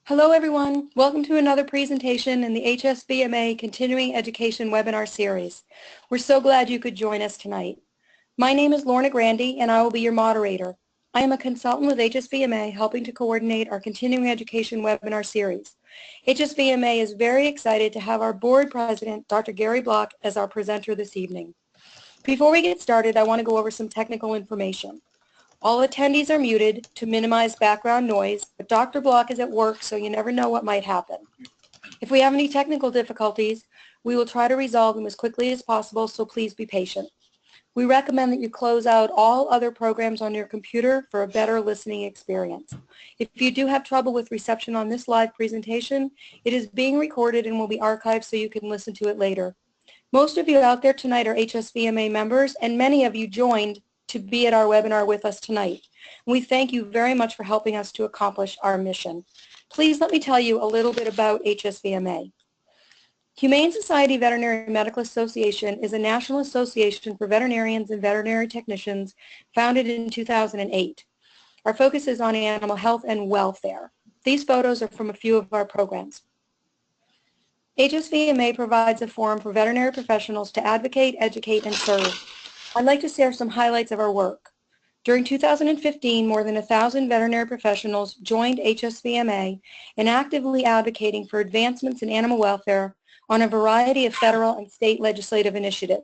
Hello everyone, welcome to another presentation in the HSVMA Continuing Education webinar series. We're so glad you could join us tonight. My name is Lorna Grandy and I will be your moderator. I am a consultant with HSVMA helping to coordinate our Continuing Education webinar series. HSVMA is very excited to have our board president, Dr. Gary Block, as our presenter this evening. Before we get started, I want to go over some technical information. All attendees are muted to minimize background noise, but Dr. Block is at work, so you never know what might happen. If we have any technical difficulties, we will try to resolve them as quickly as possible, so please be patient. We recommend that you close out all other programs on your computer for a better listening experience. If you do have trouble with reception on this live presentation, it is being recorded and will be archived so you can listen to it later. Most of you out there tonight are HSVMA members, and many of you joined to be at our webinar with us tonight. We thank you very much for helping us to accomplish our mission. Please let me tell you a little bit about HSVMA. Humane Society Veterinary Medical Association is a national association for veterinarians and veterinary technicians founded in 2008. Our focus is on animal health and welfare. These photos are from a few of our programs. HSVMA provides a forum for veterinary professionals to advocate, educate, and serve. I'd like to share some highlights of our work. During 2015, more than 1,000 veterinary professionals joined HSVMA in actively advocating for advancements in animal welfare on a variety of federal and state legislative initiatives.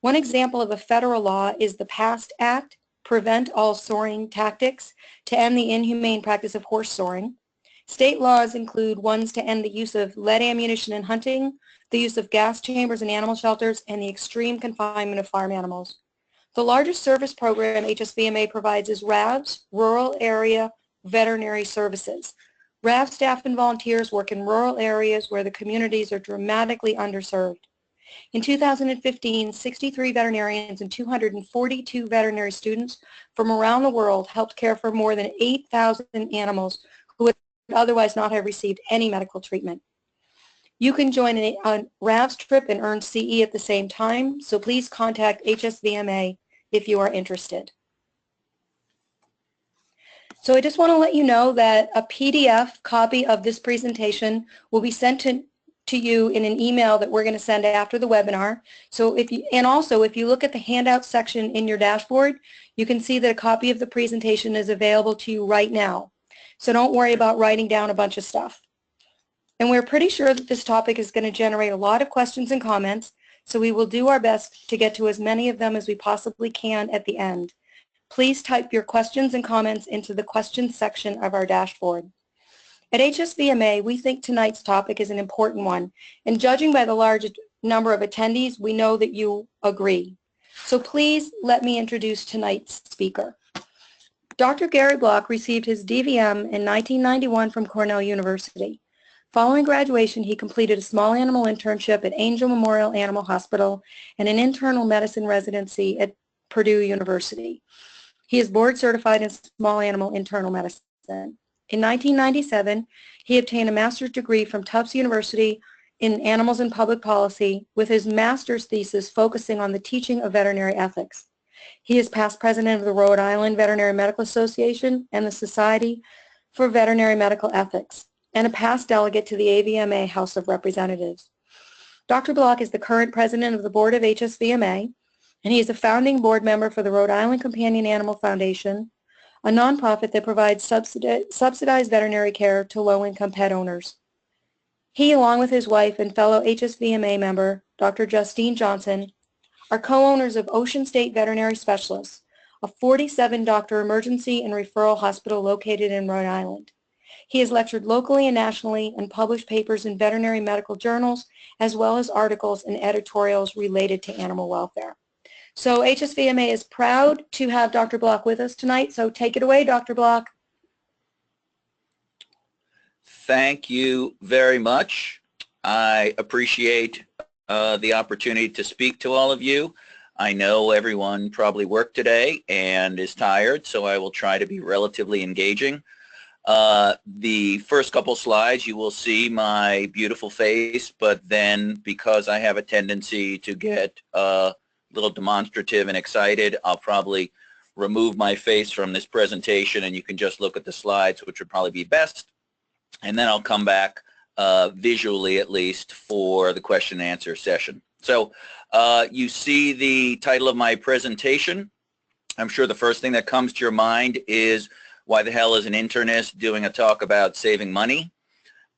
One example of a federal law is the PAST Act, Prevent All Soring Tactics, to end the inhumane practice of horse soring. State laws include ones to end the use of lead ammunition in hunting, the use of gas chambers in animal shelters, and the extreme confinement of farm animals. The largest service program HSVMA provides is RAVS, Rural Area Veterinary Services. RAV staff and volunteers work in rural areas where the communities are dramatically underserved. In 2015, 63 veterinarians and 242 veterinary students from around the world helped care for more than 8,000 animals who would otherwise not have received any medical treatment. You can join a RAVS trip and earn CE at the same time, so please contact HSVMA if you are interested. So I just want to let you know that a PDF copy of this presentation will be sent to you in an email that we're going to send after the webinar. So if you look at the handout section in your dashboard, you can see that a copy of the presentation is available to you right now. So don't worry about writing down a bunch of stuff. And we're pretty sure that this topic is going to generate a lot of questions and comments, so we will do our best to get to as many of them as we possibly can at the end. Please type your questions and comments into the questions section of our dashboard. At HSVMA, we think tonight's topic is an important one, and judging by the large number of attendees, we know that you agree. So please let me introduce tonight's speaker. Dr. Gary Block received his DVM in 1991 from Cornell University. Following graduation, he completed a small animal internship at Angel Memorial Animal Hospital and an internal medicine residency at Purdue University. He is board certified in small animal internal medicine. In 1997, he obtained a master's degree from Tufts University in Animals and Public Policy with his master's thesis focusing on the teaching of veterinary ethics. He is past president of the Rhode Island Veterinary Medical Association and the Society for Veterinary Medical Ethics, and a past delegate to the AVMA House of Representatives. Dr. Block is the current president of the board of HSVMA, and he is a founding board member for the Rhode Island Companion Animal Foundation, a nonprofit that provides subsidized veterinary care to low-income pet owners. He, along with his wife and fellow HSVMA member, Dr. Justine Johnson, are co-owners of Ocean State Veterinary Specialists, a 47-doctor emergency and referral hospital located in Rhode Island. He has lectured locally and nationally and published papers in veterinary medical journals, as well as articles and editorials related to animal welfare. So HSVMA is proud to have Dr. Block with us tonight, so take it away, Dr. Block. Thank you very much. I appreciate the opportunity to speak to all of you. I know everyone probably worked today and is tired, so I will try to be relatively engaging. The first couple slides you will see my beautiful face, but then because I have a tendency to get a little demonstrative and excited, I'll probably remove my face from this presentation and you can just look at the slides, which would probably be best. and then I'll come back visually at least for the question and answer session. So you see the title of my presentation. I'm sure the first thing that comes to your mind is, why the hell is an internist doing a talk about saving money?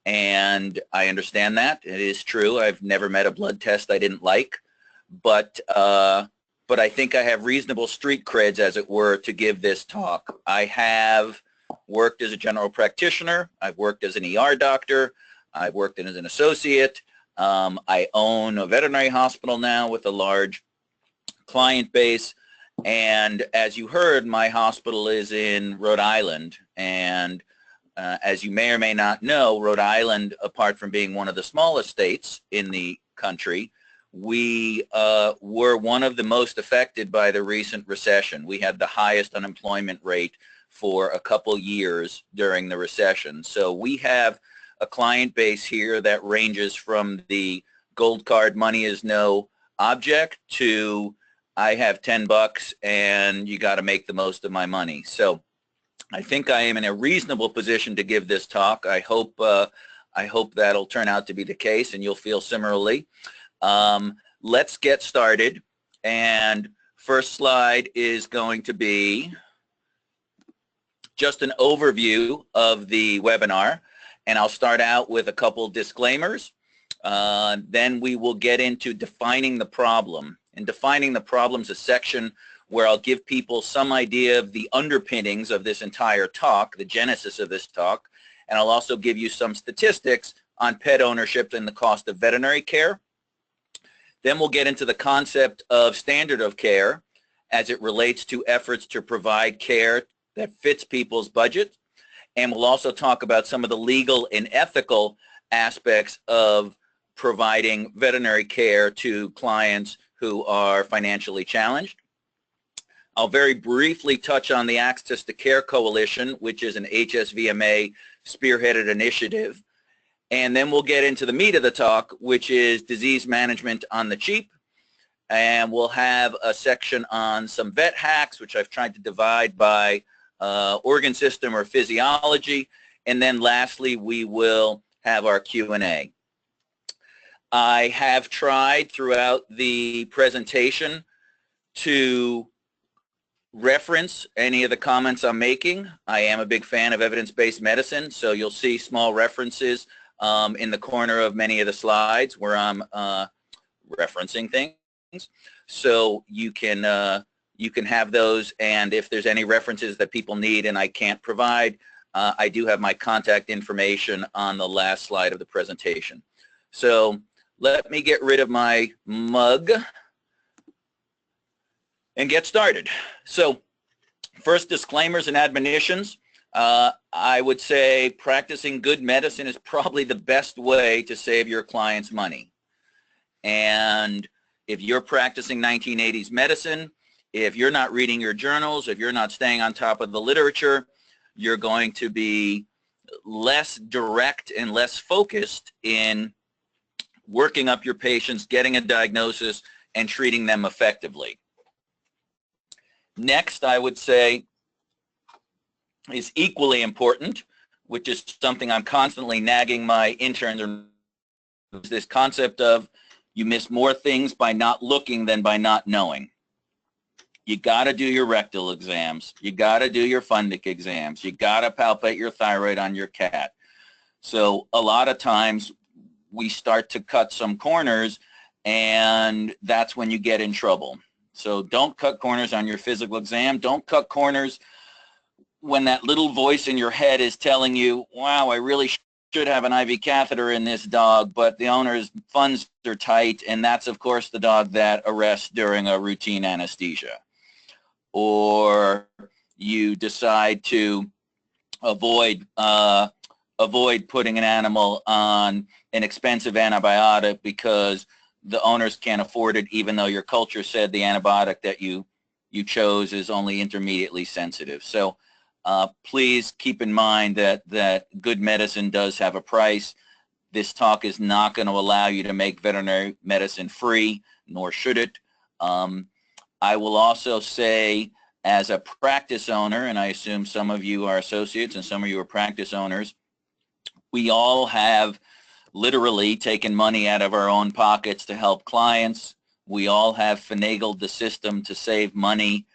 And I understand that. It is true. I've never met a blood test I didn't like, but I think I have reasonable street creds, as it were, to give this talk. I have worked as a general practitioner. I've worked as an ER doctor. I've worked as an associate. I own a veterinary hospital now with a large client base. And as you heard, my hospital is in Rhode Island. And as you may or may not know, Rhode Island, apart from being one of the smallest states in the country, we were one of the most affected by the recent recession. We had the highest unemployment rate for a couple years during the recession. So we have a client base here that ranges from the gold card, money is no object, to I have 10 bucks and you got to make the most of my money. So I think I am in a reasonable position to give this talk. I hope that'll turn out to be the case and you'll feel similarly. Let's get started. And first slide is going to be just an overview of the webinar. And I'll start out with a couple disclaimers. Then we will get into defining the problem. And defining the problem is a section where I'll give people some idea of the underpinnings of this entire talk, the genesis of this talk. And I'll also give you some statistics on pet ownership and the cost of veterinary care. Then we'll get into the concept of standard of care as it relates to efforts to provide care that fits people's budget. And we'll also talk about some of the legal and ethical aspects of providing veterinary care to clients who are financially challenged. I'll very briefly touch on the Access to Care Coalition, which is an HSVMA spearheaded initiative. And then we'll get into the meat of the talk, which is disease management on the cheap. And we'll have a section on some vet hacks, which I've tried to divide by organ system or physiology. And then lastly, we will have our Q&A. I have tried throughout the presentation to reference any of the comments I'm making. I am a big fan of evidence-based medicine, so you'll see small references in the corner of many of the slides where I'm referencing things. So you can have those, and if there's any references that people need and I can't provide, I do have my contact information on the last slide of the presentation. So let me get rid of my mug and get started. So first, disclaimers and admonitions. I would say practicing good medicine is probably the best way to save your clients money. And if you're practicing 1980s medicine, if you're not reading your journals, if you're not staying on top of the literature, you're going to be less direct and less focused in working up your patients, getting a diagnosis, and treating them effectively. Next, I would say, is equally important, which is something I'm constantly nagging my interns on, is this concept of you miss more things by not looking than by not knowing. You got to do your rectal exams. You got to do your fundic exams. You got to palpate your thyroid on your cat. So a lot of times we start to cut some corners, and that's when you get in trouble. So don't cut corners on your physical exam. Don't cut corners when that little voice in your head is telling you, wow, I really should have an IV catheter in this dog, but the owner's funds are tight, and that's, of course, the dog that arrests during a routine anesthesia. Or you decide to avoid putting an animal on an expensive antibiotic because the owners can't afford it, even though your culture said the antibiotic that you chose is only intermediately sensitive. So please keep in mind that good medicine does have a price. This talk is not going to allow you to make veterinary medicine free, nor should it. I will also say, as a practice owner, and I assume some of you are associates and some of you are practice owners, We all have literally taken money out of our own pockets to help clients. We all have finagled the system to save money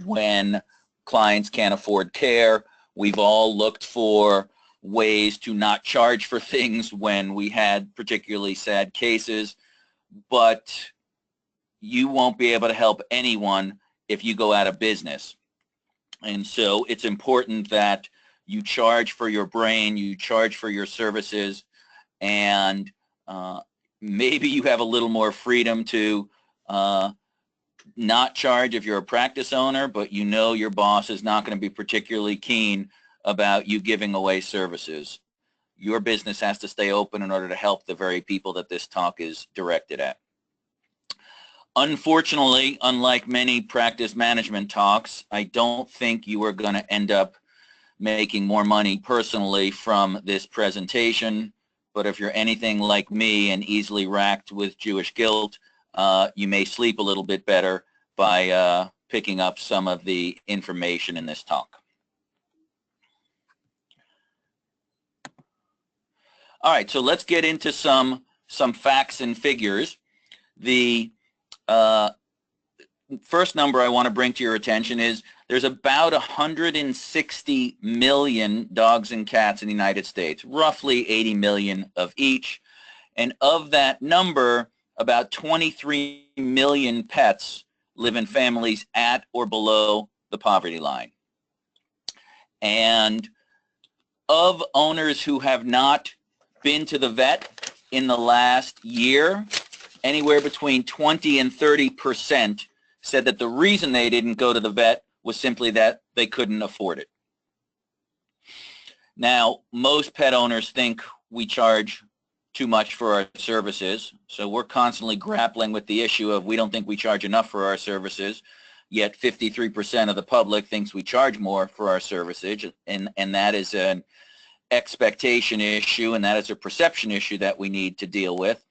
when clients can't afford care. We've all looked for ways to not charge for things when we had particularly sad cases, but you won't be able to help anyone if you go out of business. And so it's important that you charge for your brain, you charge for your services, and maybe you have a little more freedom to not charge if you're a practice owner, but you know your boss is not going to be particularly keen about you giving away services. Your business has to stay open in order to help the very people that this talk is directed at. Unfortunately, unlike many practice management talks, I don't think you are going to end up making more money personally from this presentation. But if you're anything like me and easily racked with Jewish guilt, you may sleep a little bit better by picking up some of the information in this talk. All right, so let's get into some facts and figures. The first number I want to bring to your attention is there's about 160 million dogs and cats in the United States, roughly 80 million of each. And of that number, about 23 million pets live in families at or below the poverty line. And of owners who have not been to the vet in the last year, anywhere between 20 and 30% said that the reason they didn't go to the vet was simply that they couldn't afford it. Now, most pet owners think we charge too much for our services, so we're constantly grappling with the issue of we don't think we charge enough for our services, yet 53% of the public thinks we charge more for our services, and that is an expectation issue, and that is a perception issue that we need to deal with.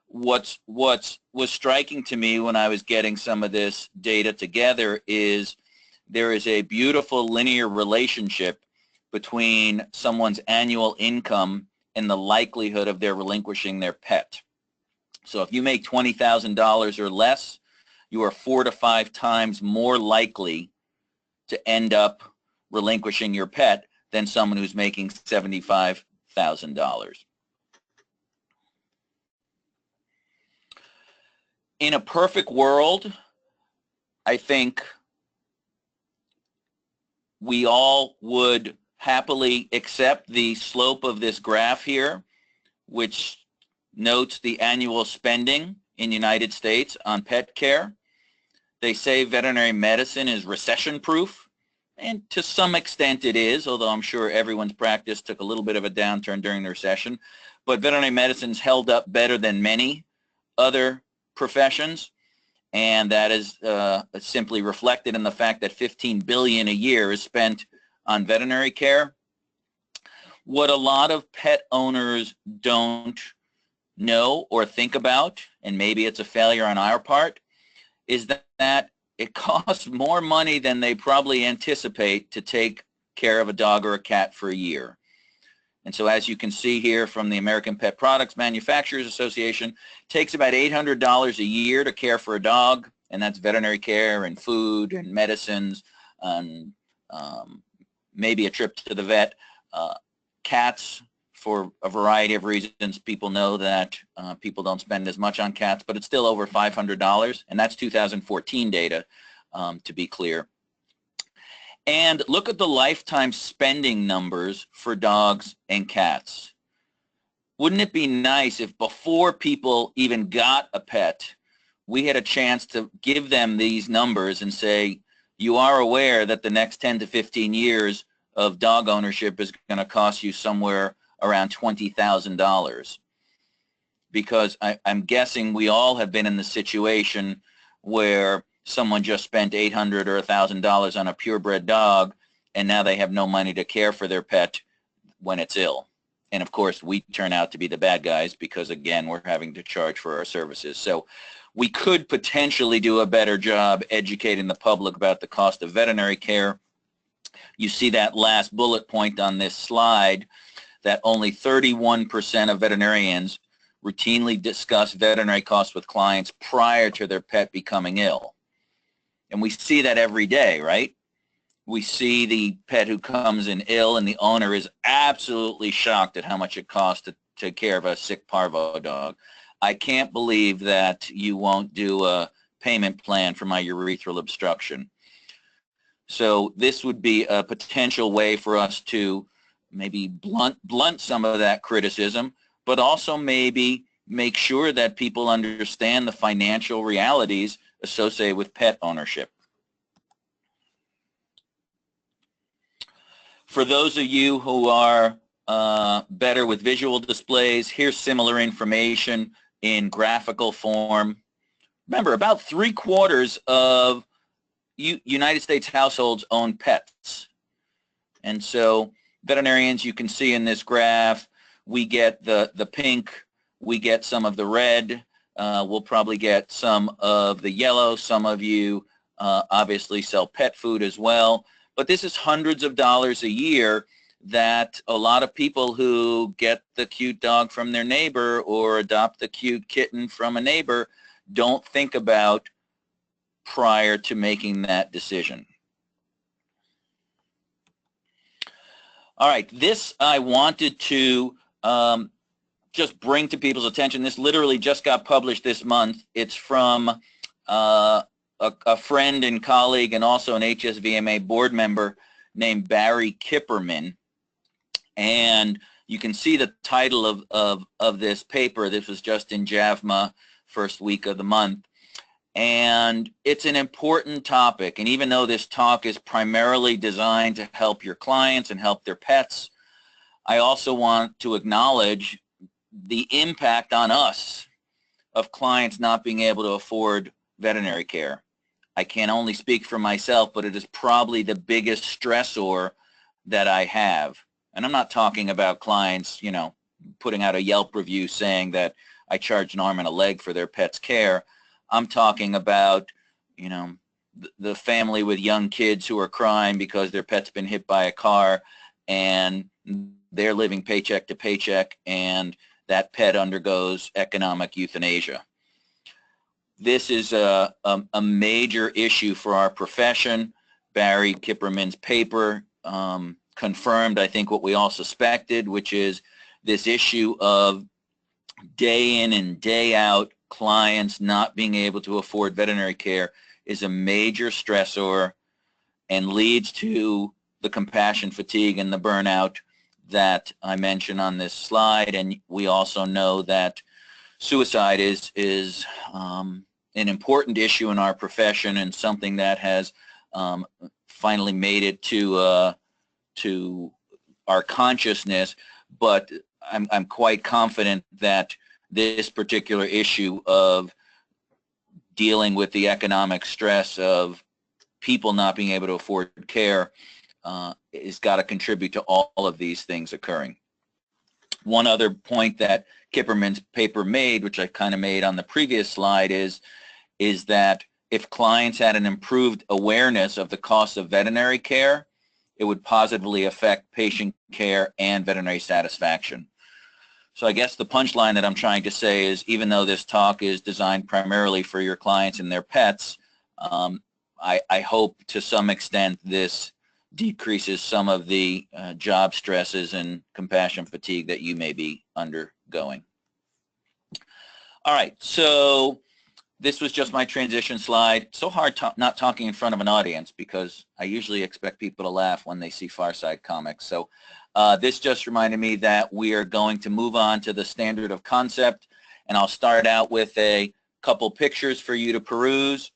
What was striking to me when I was getting some of this data together is there is a beautiful linear relationship between someone's annual income and the likelihood of their relinquishing their pet. So if you make $20,000 or less, you are 4 to 5 times more likely to end up relinquishing your pet than someone who's making $75,000. In a perfect world, I think we all would happily accept the slope of this graph here, which notes the annual spending in the United States on pet care. They say veterinary medicine is recession-proof, and to some extent it is, although I'm sure everyone's practice took a little bit of a downturn during the recession. But veterinary medicine's held up better than many other professions, and that is simply reflected in the fact that $15 billion a year is spent on veterinary care. What a lot of pet owners don't know or think about, and maybe it's a failure on our part, is that it costs more money than they probably anticipate to take care of a dog or a cat for a year. And so as you can see here from the American Pet Products Manufacturers Association, it takes about $800 a year to care for a dog, and that's veterinary care and food and medicines and maybe a trip to the vet. Cats, for a variety of reasons, people know that people don't spend as much on cats, but it's still over $500, and that's 2014 data, to be clear. And look at the lifetime spending numbers for dogs and cats. Wouldn't it be nice if before people even got a pet, we had a chance to give them these numbers and say, you are aware that the next 10 to 15 years of dog ownership is going to cost you somewhere around $20,000. Because I'm guessing we all have been in the situation where someone just spent $800 or $1,000 on a purebred dog, and now they have no money to care for their pet when it's ill. And of course, we turn out to be the bad guys because, again, we're having to charge for our services. So we could potentially do a better job educating the public about the cost of veterinary care. You see that last bullet point on this slide. that only 31% of veterinarians routinely discuss veterinary costs with clients prior to their pet becoming ill. And we see that every day, right? We see the pet who comes in ill and the owner is absolutely shocked at how much it costs to take care of a sick parvo dog. I can't believe that you won't do a payment plan for my urethral obstruction. So this would be a potential way for us to maybe blunt some of that criticism, but also maybe make sure that people understand the financial realities associated with pet ownership. For those of you who are better with visual displays, here's similar information in graphical form. Remember, about 3/4 of United States households own pets. And so veterinarians, you can see in this graph, we get the pink, we get some of the red, we'll probably get some of the yellow. Some of you obviously sell pet food as well. But this is hundreds of dollars a year that a lot of people who get the cute dog from their neighbor or adopt the cute kitten from a neighbor don't think about prior to making that decision. All right, this I wanted to just bring to people's attention. This literally just got published this month. It's from a friend and colleague and also an HSVMA board member named Barry Kipperman. And you can see the title of this paper. This was just in JAVMA, first week of the month. And it's an important topic. And even though this talk is primarily designed to help your clients and help their pets, I also want to acknowledge the impact on us of clients not being able to afford veterinary care. I can only speak for myself, but it is probably the biggest stressor that I have. And I'm not talking about clients, you know, putting out a Yelp review saying that I charge an arm and a leg for their pet's care. I'm talking about, you know, the family with young kids who are crying because their pet's been hit by a car and they're living paycheck to paycheck and that pet undergoes economic euthanasia. This is a major issue for our profession. Barry Kipperman's paper confirmed, I think, what we all suspected, which is this issue of day in and day out clients not being able to afford veterinary care is a major stressor and leads to the compassion fatigue and the burnout that I mentioned on this slide. And we also know that suicide is an important issue in our profession and something that has finally made it to our consciousness. But I'm quite confident that this particular issue of dealing with the economic stress of people not being able to afford care has got to contribute to all of these things occurring. One other point that Kipperman's paper made, which I kind of made on the previous slide, is that if clients had an improved awareness of the cost of veterinary care, it would positively affect patient care and veterinary satisfaction. So I guess the punchline that I'm trying to say is, even though this talk is designed primarily for your clients and their pets, I hope to some extent this decreases some of the job stresses and compassion fatigue that you may be undergoing. All right, so this was just my transition slide. So hard not talking in front of an audience because I usually expect people to laugh when they see Far Side comics. So this just reminded me that we are going to move on to the standard of concept, and I'll start out with a couple pictures for you to peruse.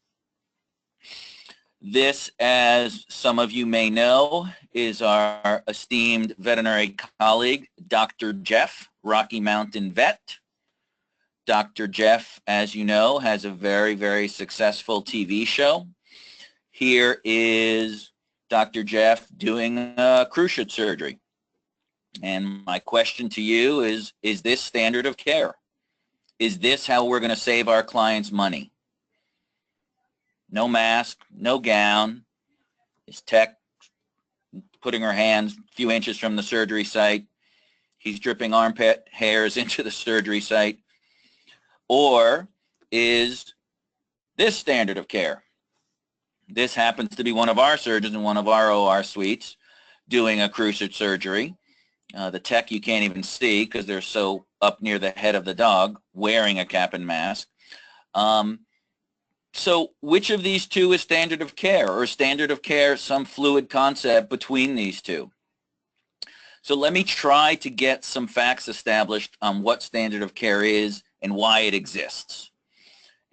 This, as some of you may know, is our esteemed veterinary colleague, Dr. Jeff, Rocky Mountain Vet. Dr. Jeff, as you know, has a very, very successful TV show. Here is Dr. Jeff doing a cruciate surgery. And my question to you is this standard of care? Is this how we're going to save our clients money? No mask, no gown. Is Tech putting her hands a few inches from the surgery site? he's dripping armpit hairs into the surgery site? Or is this standard of care? This happens to be one of our surgeons in one of our OR suites doing a cruciate surgery. The tech you can't even see because they're so up near the head of the dog, wearing a cap and mask. So which of these two is standard of care, or standard of care some fluid concept between these two? So let me try to get some facts established on what standard of care is and why it exists.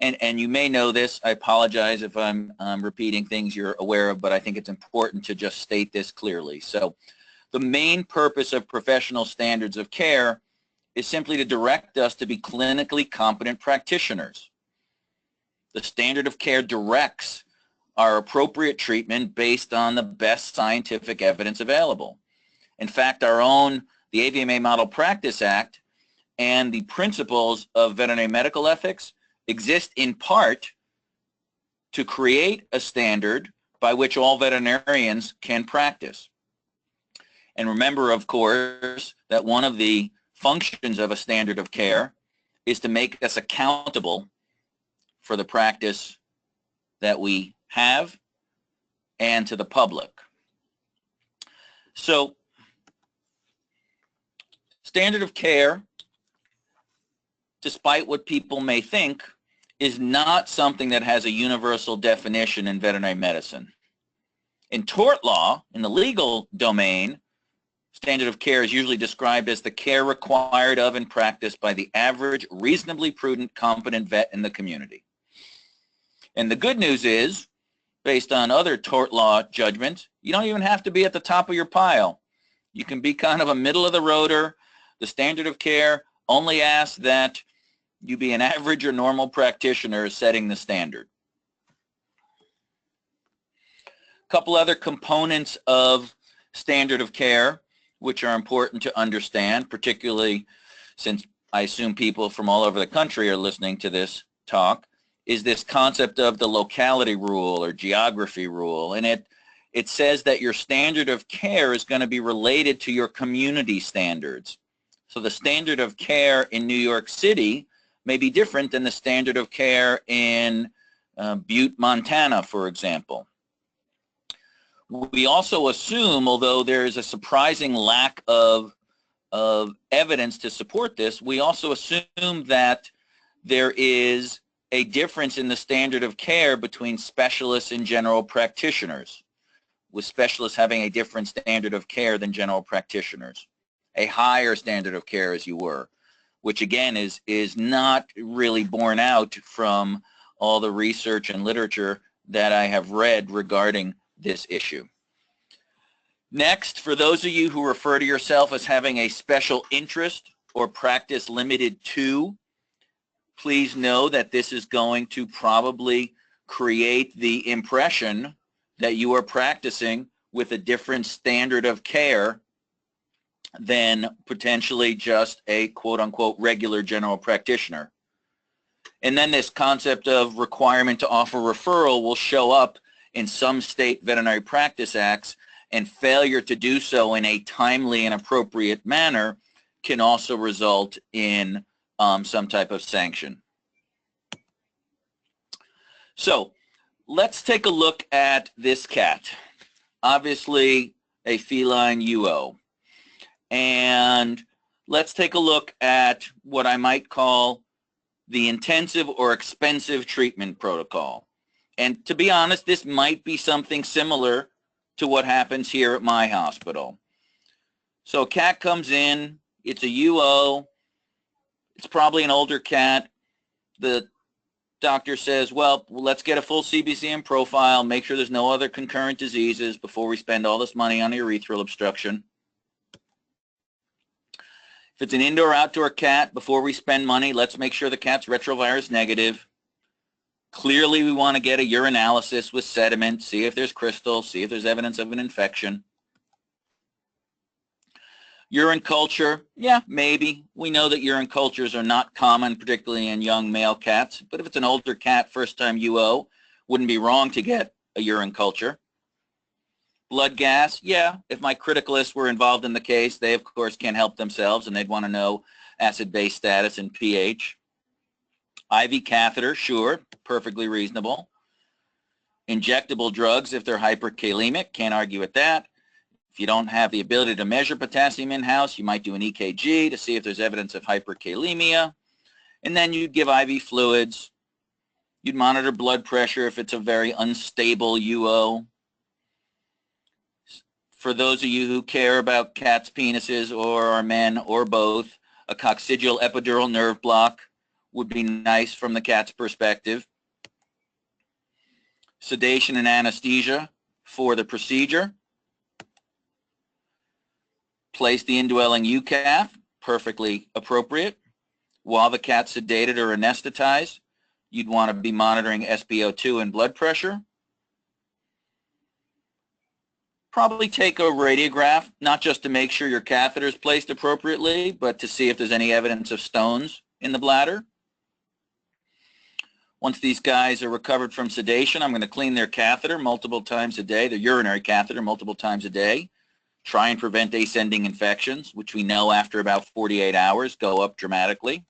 And you may know this. I apologize if I'm repeating things you're aware of, but I think it's important to just state this clearly. So the main purpose of professional standards of care is simply to direct us to be clinically competent practitioners. The standard of care directs our appropriate treatment based on the best scientific evidence available. In fact, the AVMA Model Practice Act and the principles of veterinary medical ethics exist in part to create a standard by which all veterinarians can practice. And remember, of course, that one of the functions of a standard of care is to make us accountable for the practice that we have and to the public. So, standard of care, despite what people may think, is not something that has a universal definition in veterinary medicine. In tort law, in the legal domain, standard of care is usually described as the care required of and practiced by the average, reasonably prudent, competent vet in the community. And the good news is, based on other tort law judgments, you don't even have to be at the top of your pile. You can be kind of a middle of the roader. The standard of care only asks that you be an average or normal practitioner setting the standard. A couple other components of standard of care which are important to understand, particularly since I assume people from all over the country are listening to this talk, is this concept of the locality rule or geography rule. And it says that your standard of care is going to be related to your community standards. So the standard of care in New York City may be different than the standard of care in Butte, Montana, for example. We also assume, although there is a surprising lack of evidence to support this, we also assume that there is a difference in the standard of care between specialists and general practitioners, with specialists having a different standard of care than general practitioners, a higher standard of care, as you were, which again is not really borne out from all the research and literature that I have read regarding this issue. Next, for those of you who refer to yourself as having a special interest or practice limited to, please know that this is going to probably create the impression that you are practicing with a different standard of care than potentially just a quote-unquote regular general practitioner. And then this concept of requirement to offer referral will show up in some state veterinary practice acts, and failure to do so in a timely and appropriate manner can also result in some type of sanction. So let's take a look at this cat. Obviously a feline UO. And let's take a look at what I might call the intensive or expensive treatment protocol. And to be honest, this might be something similar to what happens here at my hospital. So a cat comes in, it's a UO, it's probably an older cat. The doctor says, well, let's get a full CBCM profile, make sure there's no other concurrent diseases before we spend all this money on urethral obstruction. If it's an indoor outdoor cat, before we spend money, let's make sure the cat's retrovirus negative. Clearly, we want to get a urinalysis with sediment, see if there's crystals, see if there's evidence of an infection. Urine culture, yeah, maybe. We know that urine cultures are not common, particularly in young male cats. But if it's an older cat, first-time UO, wouldn't be wrong to get a urine culture. Blood gas, yeah, if my criticalists were involved in the case, they of course can't help themselves and they'd want to know acid-base status and pH. IV catheter, sure, perfectly reasonable. Injectable drugs, if they're hyperkalemic, can't argue with that. If you don't have the ability to measure potassium in-house, you might do an EKG to see if there's evidence of hyperkalemia. And then you'd give IV fluids. You'd monitor blood pressure if it's a very unstable UO. For those of you who care about cats' penises or are men or both, a coccygeal epidural nerve block would be nice from the cat's perspective. Sedation and anesthesia for the procedure. Place the indwelling UCAF, perfectly appropriate. While the cat's sedated or anesthetized, you'd want to be monitoring SpO2 and blood pressure. Probably take a radiograph, not just to make sure your catheter is placed appropriately, but to see if there's any evidence of stones in the bladder. Once these guys are recovered from sedation, I'm going to clean their catheter multiple times a day, their urinary catheter multiple times a day. Try and prevent ascending infections, which we know after about 48 hours go up dramatically.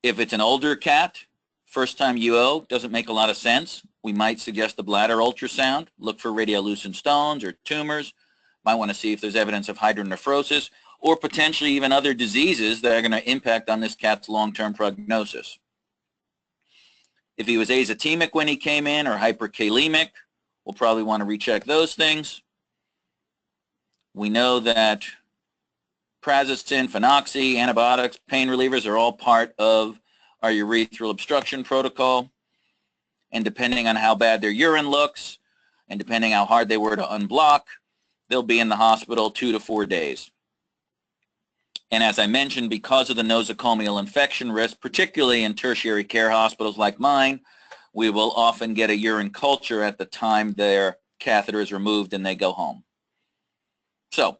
If it's an older cat, first-time UO doesn't make a lot of sense. We might suggest a bladder ultrasound, look for radiolucent stones or tumors, might want to see if there's evidence of hydronephrosis or potentially even other diseases that are going to impact on this cat's long-term prognosis. If he was azotemic when he came in or hyperkalemic, we'll probably want to recheck those things. We know that prazosin, phenoxy, antibiotics, pain relievers are all part of our urethral obstruction protocol. And depending on how bad their urine looks and depending how hard they were to unblock, they'll be in the hospital 2 to 4 days. And as I mentioned, because of the nosocomial infection risk, particularly in tertiary care hospitals like mine, we will often get a urine culture at the time their catheter is removed and they go home. So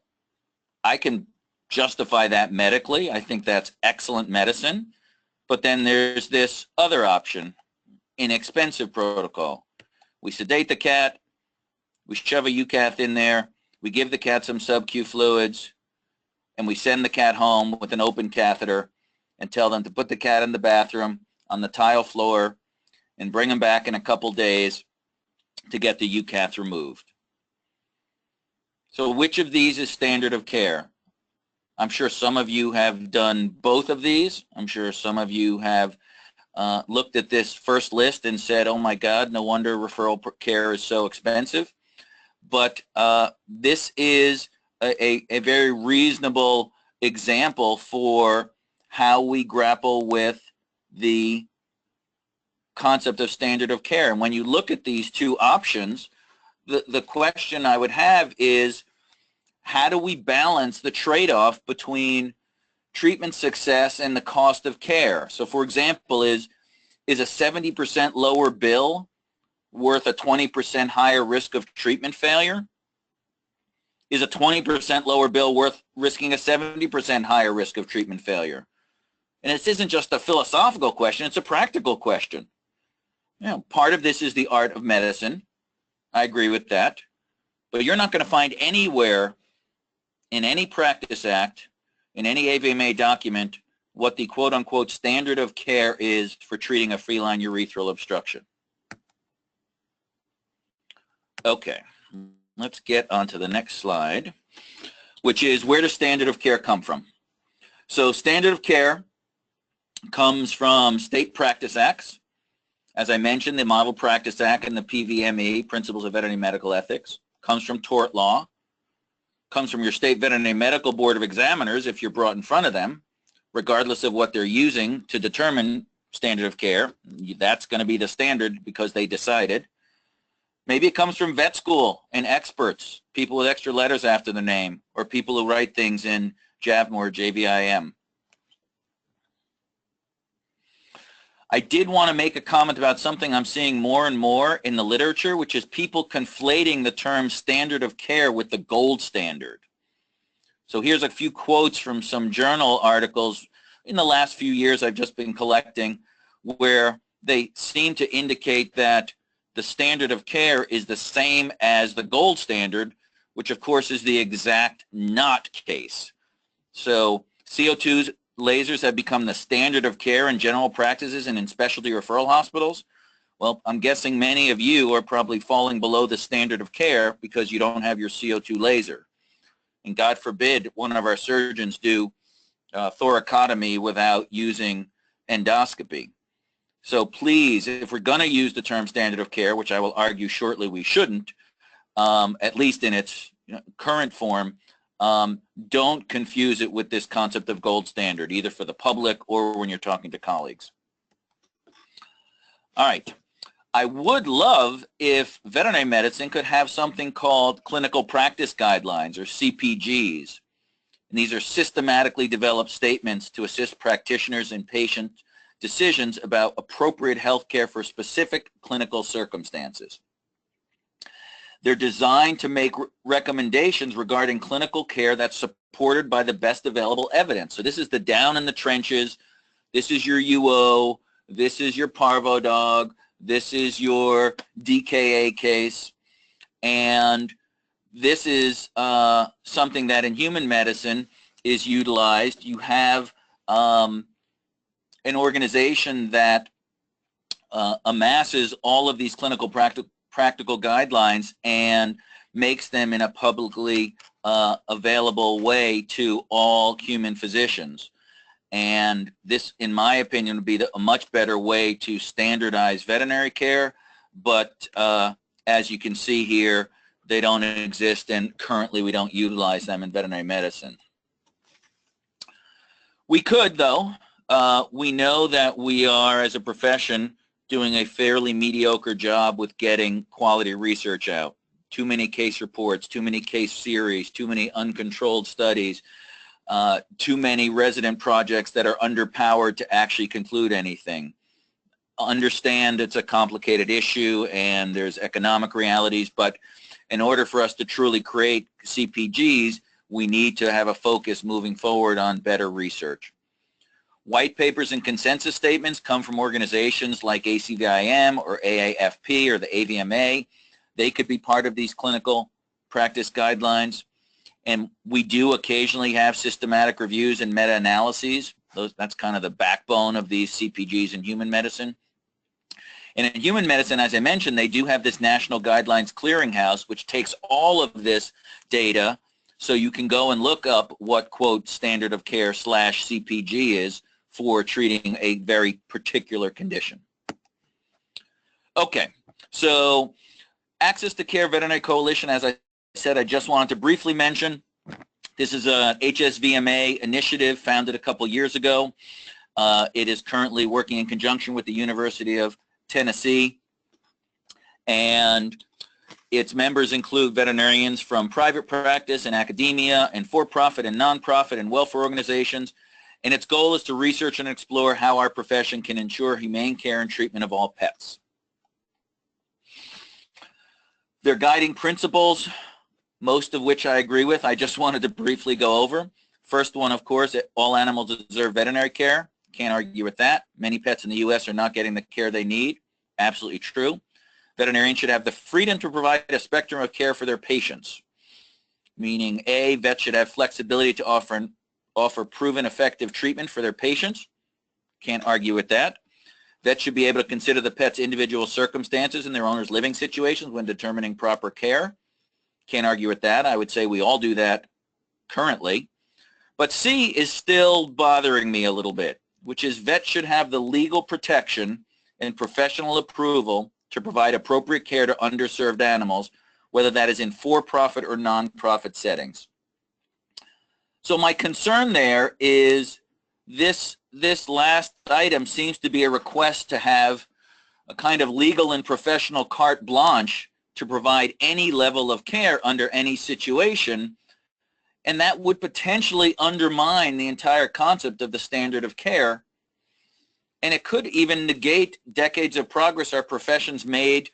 I can justify that medically. I think that's excellent medicine. But then there's this other option, inexpensive protocol. We sedate the cat, we shove a UCAF in there, we give the cat some sub-Q fluids, and we send the cat home with an open catheter and tell them to put the cat in the bathroom on the tile floor and bring them back in a couple days to get the UCAF removed. So which of these is standard of care? I'm sure some of you have done both of these. I'm sure some of you have looked at this first list and said, oh my God, no wonder referral care is so expensive. But this is a very reasonable example for how we grapple with the concept of standard of care. And when you look at these two options, the question I would have is, how do we balance the trade-off between treatment success and the cost of care? So for example, is a 70% lower bill worth a 20% higher risk of treatment failure? Is a 20% lower bill worth risking a 70% higher risk of treatment failure? And this isn't just a philosophical question, it's a practical question. You know, part of this is the art of medicine. I agree with that. But you're not going to find anywhere in any practice act, in any AVMA document, what the quote-unquote standard of care is for treating a feline urethral obstruction. Okay, let's get on to the next slide, which is, where does standard of care come from? So standard of care comes from state practice acts. As I mentioned, the Model Practice Act and the PVME, Principles of Veterinary Medical Ethics, comes from tort law, comes from your state veterinary medical board of examiners if you're brought in front of them, regardless of what they're using to determine standard of care. That's going to be the standard because they decided. Maybe it comes from vet school and experts, people with extra letters after the name, or people who write things in JAVM or JVIM. I did want to make a comment about something I'm seeing more and more in the literature, which is people conflating the term standard of care with the gold standard. So here's a few quotes from some journal articles in the last few years I've just been collecting, where they seem to indicate that the standard of care is the same as the gold standard, which of course is the exact not case. So CO2 lasers have become the standard of care in general practices and in specialty referral hospitals. Well, I'm guessing many of you are probably falling below the standard of care because you don't have your CO2 laser. And God forbid one of our surgeons do thoracotomy without using endoscopy. So please, if we're going to use the term standard of care, which I will argue shortly we shouldn't, at least in its current form, don't confuse it with this concept of gold standard, either for the public or when you're talking to colleagues. All right. I would love if veterinary medicine could have something called clinical practice guidelines, or CPGs. And these are systematically developed statements to assist practitioners and patient decisions about appropriate health care for specific clinical circumstances. They're designed to make recommendations regarding clinical care that's supported by the best available evidence. So this is the down in the trenches. This is your UO. This is your parvo dog. This is your DKA case. And this is something that in human medicine is utilized. You have an organization that amasses all of these clinical practical guidelines and makes them in a publicly available way to all human physicians. And this, in my opinion, would be a much better way to standardize veterinary care. But as you can see here, they don't exist, and currently we don't utilize them in veterinary medicine. We could, though. We know that we are, as a profession, doing a fairly mediocre job with getting quality research out. Too many case reports, too many case series, too many uncontrolled studies, too many resident projects that are underpowered to actually conclude anything. Understand it's a complicated issue and there's economic realities, but in order for us to truly create CPGs, we need to have a focus moving forward on better research. White papers and consensus statements come from organizations like ACVIM or AAFP or the AVMA. They could be part of these clinical practice guidelines. And we do occasionally have systematic reviews and meta-analyses. That's kind of the backbone of these CPGs in human medicine. And in human medicine, as I mentioned, they do have this National Guidelines Clearinghouse, which takes all of this data, so you can go and look up what, quote, standard of care / CPG is for treating a very particular condition. Okay, so Access to Care Veterinary Coalition, as I said, I just wanted to briefly mention. This is a HSVMA initiative founded a couple years ago. It is currently working in conjunction with the University of Tennessee, and its members include veterinarians from private practice and academia and for-profit and non-profit and welfare organizations, and its goal is to research and explore how our profession can ensure humane care and treatment of all pets. Their guiding principles, most of which I agree with, I just wanted to briefly go over. First one, of course, all animals deserve veterinary care. Can't argue with that. Many pets in the U.S. are not getting the care they need. Absolutely true. Veterinarians should have the freedom to provide a spectrum of care for their patients, meaning A, vets should have flexibility to offer proven effective treatment for their patients. Can't argue with that. Vets should be able to consider the pet's individual circumstances and their owner's living situations when determining proper care. Can't argue with that. I would say we all do that currently. But C is still bothering me a little bit, which is vets should have the legal protection and professional approval to provide appropriate care to underserved animals, whether that is in for-profit or non-profit settings. So my concern there is this last item seems to be a request to have a kind of legal and professional carte blanche to provide any level of care under any situation, and that would potentially undermine the entire concept of the standard of care, and it could even negate decades of progress our profession's made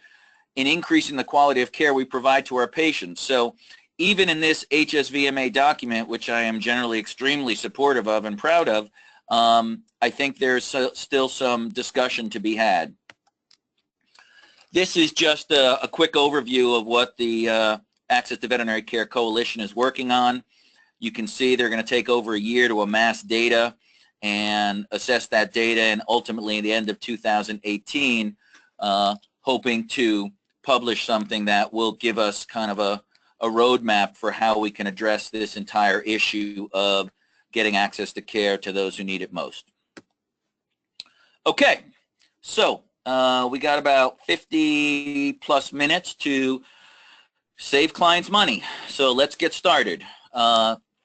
in increasing the quality of care we provide to our patients. So even in this HSVMA document, which I am generally extremely supportive of and proud of, I think there's still some discussion to be had. This is just a quick overview of what the Access to Veterinary Care Coalition is working on. You can see they're going to take over a year to amass data and assess that data, and ultimately at the end of 2018, hoping to publish something that will give us kind of a roadmap for how we can address this entire issue of getting access to care to those who need it most. Okay, so we got about 50 plus minutes to save clients money. So let's get started.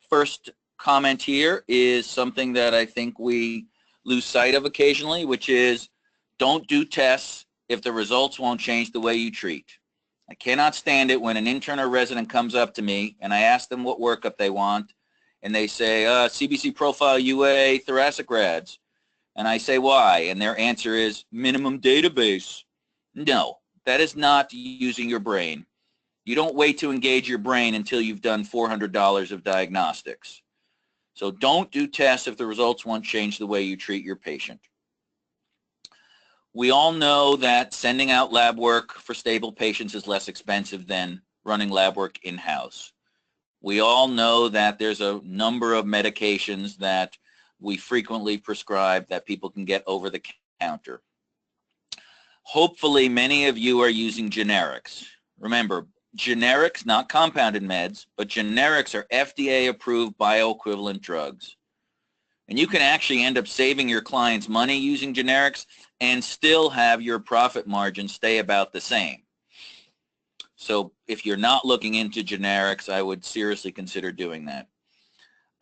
First comment here is something that I think we lose sight of occasionally, which is don't do tests if the results won't change the way you treat. I cannot stand it when an intern or resident comes up to me and I ask them what workup they want, and they say, CBC profile UA thoracic rads. And I say, why? And their answer is minimum database. No, that is not using your brain. You don't wait to engage your brain until you've done $400 of diagnostics. So don't do tests if the results won't change the way you treat your patient. We all know that sending out lab work for stable patients is less expensive than running lab work in-house. We all know that there's a number of medications that we frequently prescribe that people can get over the counter. Hopefully many of you are using generics. Remember, generics, not compounded meds, but generics are FDA-approved bioequivalent drugs. And you can actually end up saving your clients money using generics and still have your profit margin stay about the same. So if you're not looking into generics, I would seriously consider doing that.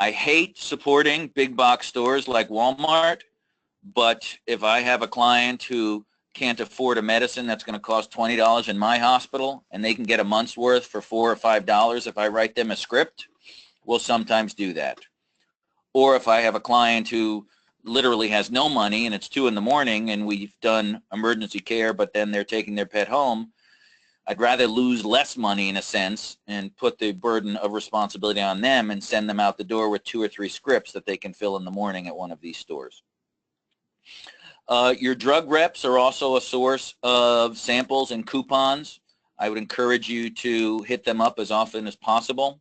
I hate supporting big box stores like Walmart, but if I have a client who can't afford a medicine that's going to cost $20 in my hospital and they can get a month's worth for $4 or $5 if I write them a script, we'll sometimes do that. Or if I have a client who literally has no money and it's 2 in the morning and we've done emergency care but then they're taking their pet home, I'd rather lose less money in a sense and put the burden of responsibility on them and send them out the door with 2 or 3 scripts that they can fill in the morning at one of these stores. Your drug reps are also a source of samples and coupons. I would encourage you to hit them up as often as possible.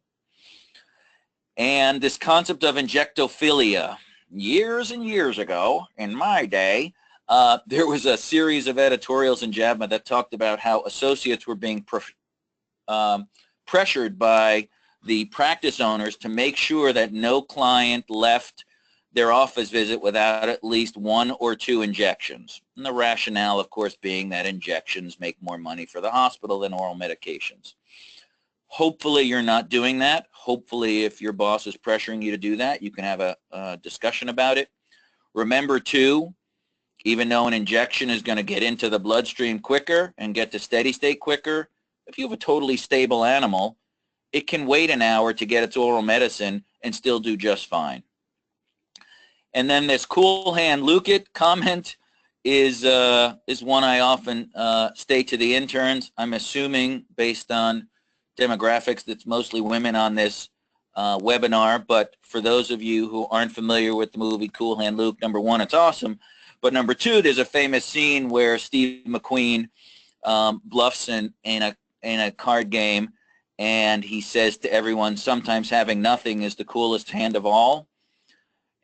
And this concept of injectophilia, years and years ago, in my day, there was a series of editorials in JAVMA that talked about how associates were being pressured by the practice owners to make sure that no client left their office visit without at least 1 or 2 injections. And the rationale, of course, being that injections make more money for the hospital than oral medications. Hopefully you're not doing that. Hopefully if your boss is pressuring you to do that, you can have a discussion about it. Remember too, even though an injection is going to get into the bloodstream quicker and get to steady state quicker, if you have a totally stable animal, it can wait an hour to get its oral medicine and still do just fine. And then this cool hand Lukit comment is one I often state to the interns. I'm assuming based on demographics that's mostly women on this webinar, but for those of you who aren't familiar with the movie Cool Hand Luke, number 1, it's awesome. But number 2, there's a famous scene where Steve McQueen bluffs in a card game, and he says to everyone, sometimes having nothing is the coolest hand of all.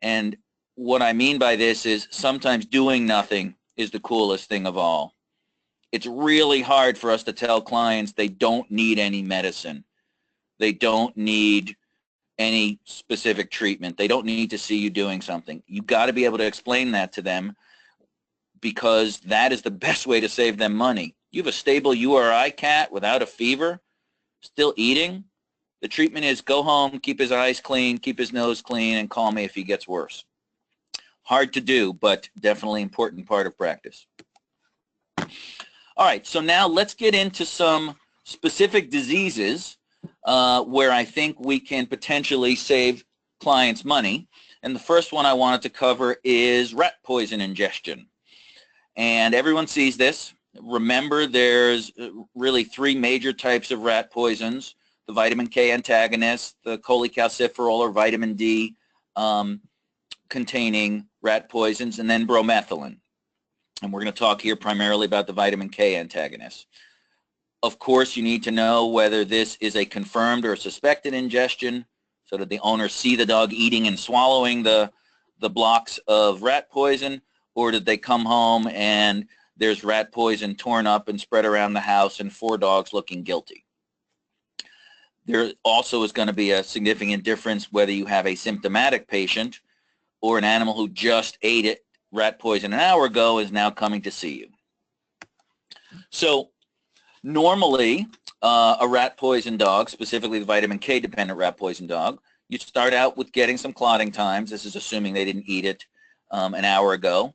And what I mean by this is sometimes doing nothing is the coolest thing of all. It's really hard for us to tell clients they don't need any medicine. They don't need any specific treatment. They don't need to see you doing something. You've got to be able to explain that to them because that is the best way to save them money. You have a stable URI cat without a fever, still eating. The treatment is go home, keep his eyes clean, keep his nose clean, and call me if he gets worse. Hard to do, but definitely important part of practice. All right, so now let's get into some specific diseases where I think we can potentially save clients money. And the first one I wanted to cover is rat poison ingestion. And everyone sees this. Remember, there's really 3 major types of rat poisons: the vitamin K antagonist, the cholecalciferol or vitamin D containing rat poisons, and then bromethylin. And we're going to talk here primarily about the vitamin K antagonists. Of course, you need to know whether this is a confirmed or suspected ingestion, so that the owner see the dog eating and swallowing the blocks of rat poison, or did they come home and there's rat poison torn up and spread around the house and 4 dogs looking guilty. There also is going to be a significant difference whether you have a symptomatic patient or an animal who just ate it, rat poison an hour ago, is now coming to see you. So normally, a rat poison dog, specifically the vitamin K dependent rat poison dog, you start out with getting some clotting times. This is assuming they didn't eat it an hour ago,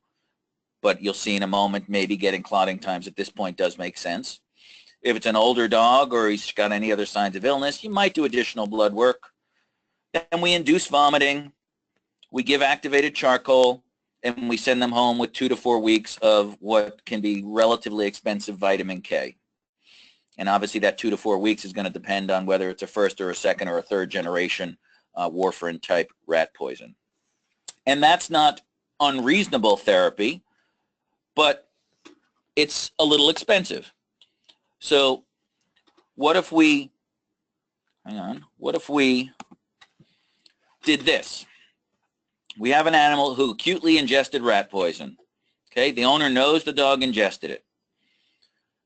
but you'll see in a moment maybe getting clotting times at this point does make sense. If it's an older dog or he's got any other signs of illness, you might do additional blood work. Then we induce vomiting, we give activated charcoal, and we send them home with 2 to 4 weeks of what can be relatively expensive vitamin K. And obviously that 2 to 4 weeks is going to depend on whether it's a first or a second or a third generation warfarin type rat poison. And that's not unreasonable therapy, but it's a little expensive. So what if we, what if we did this? We have an animal who acutely ingested rat poison. Okay, the owner knows the dog ingested it.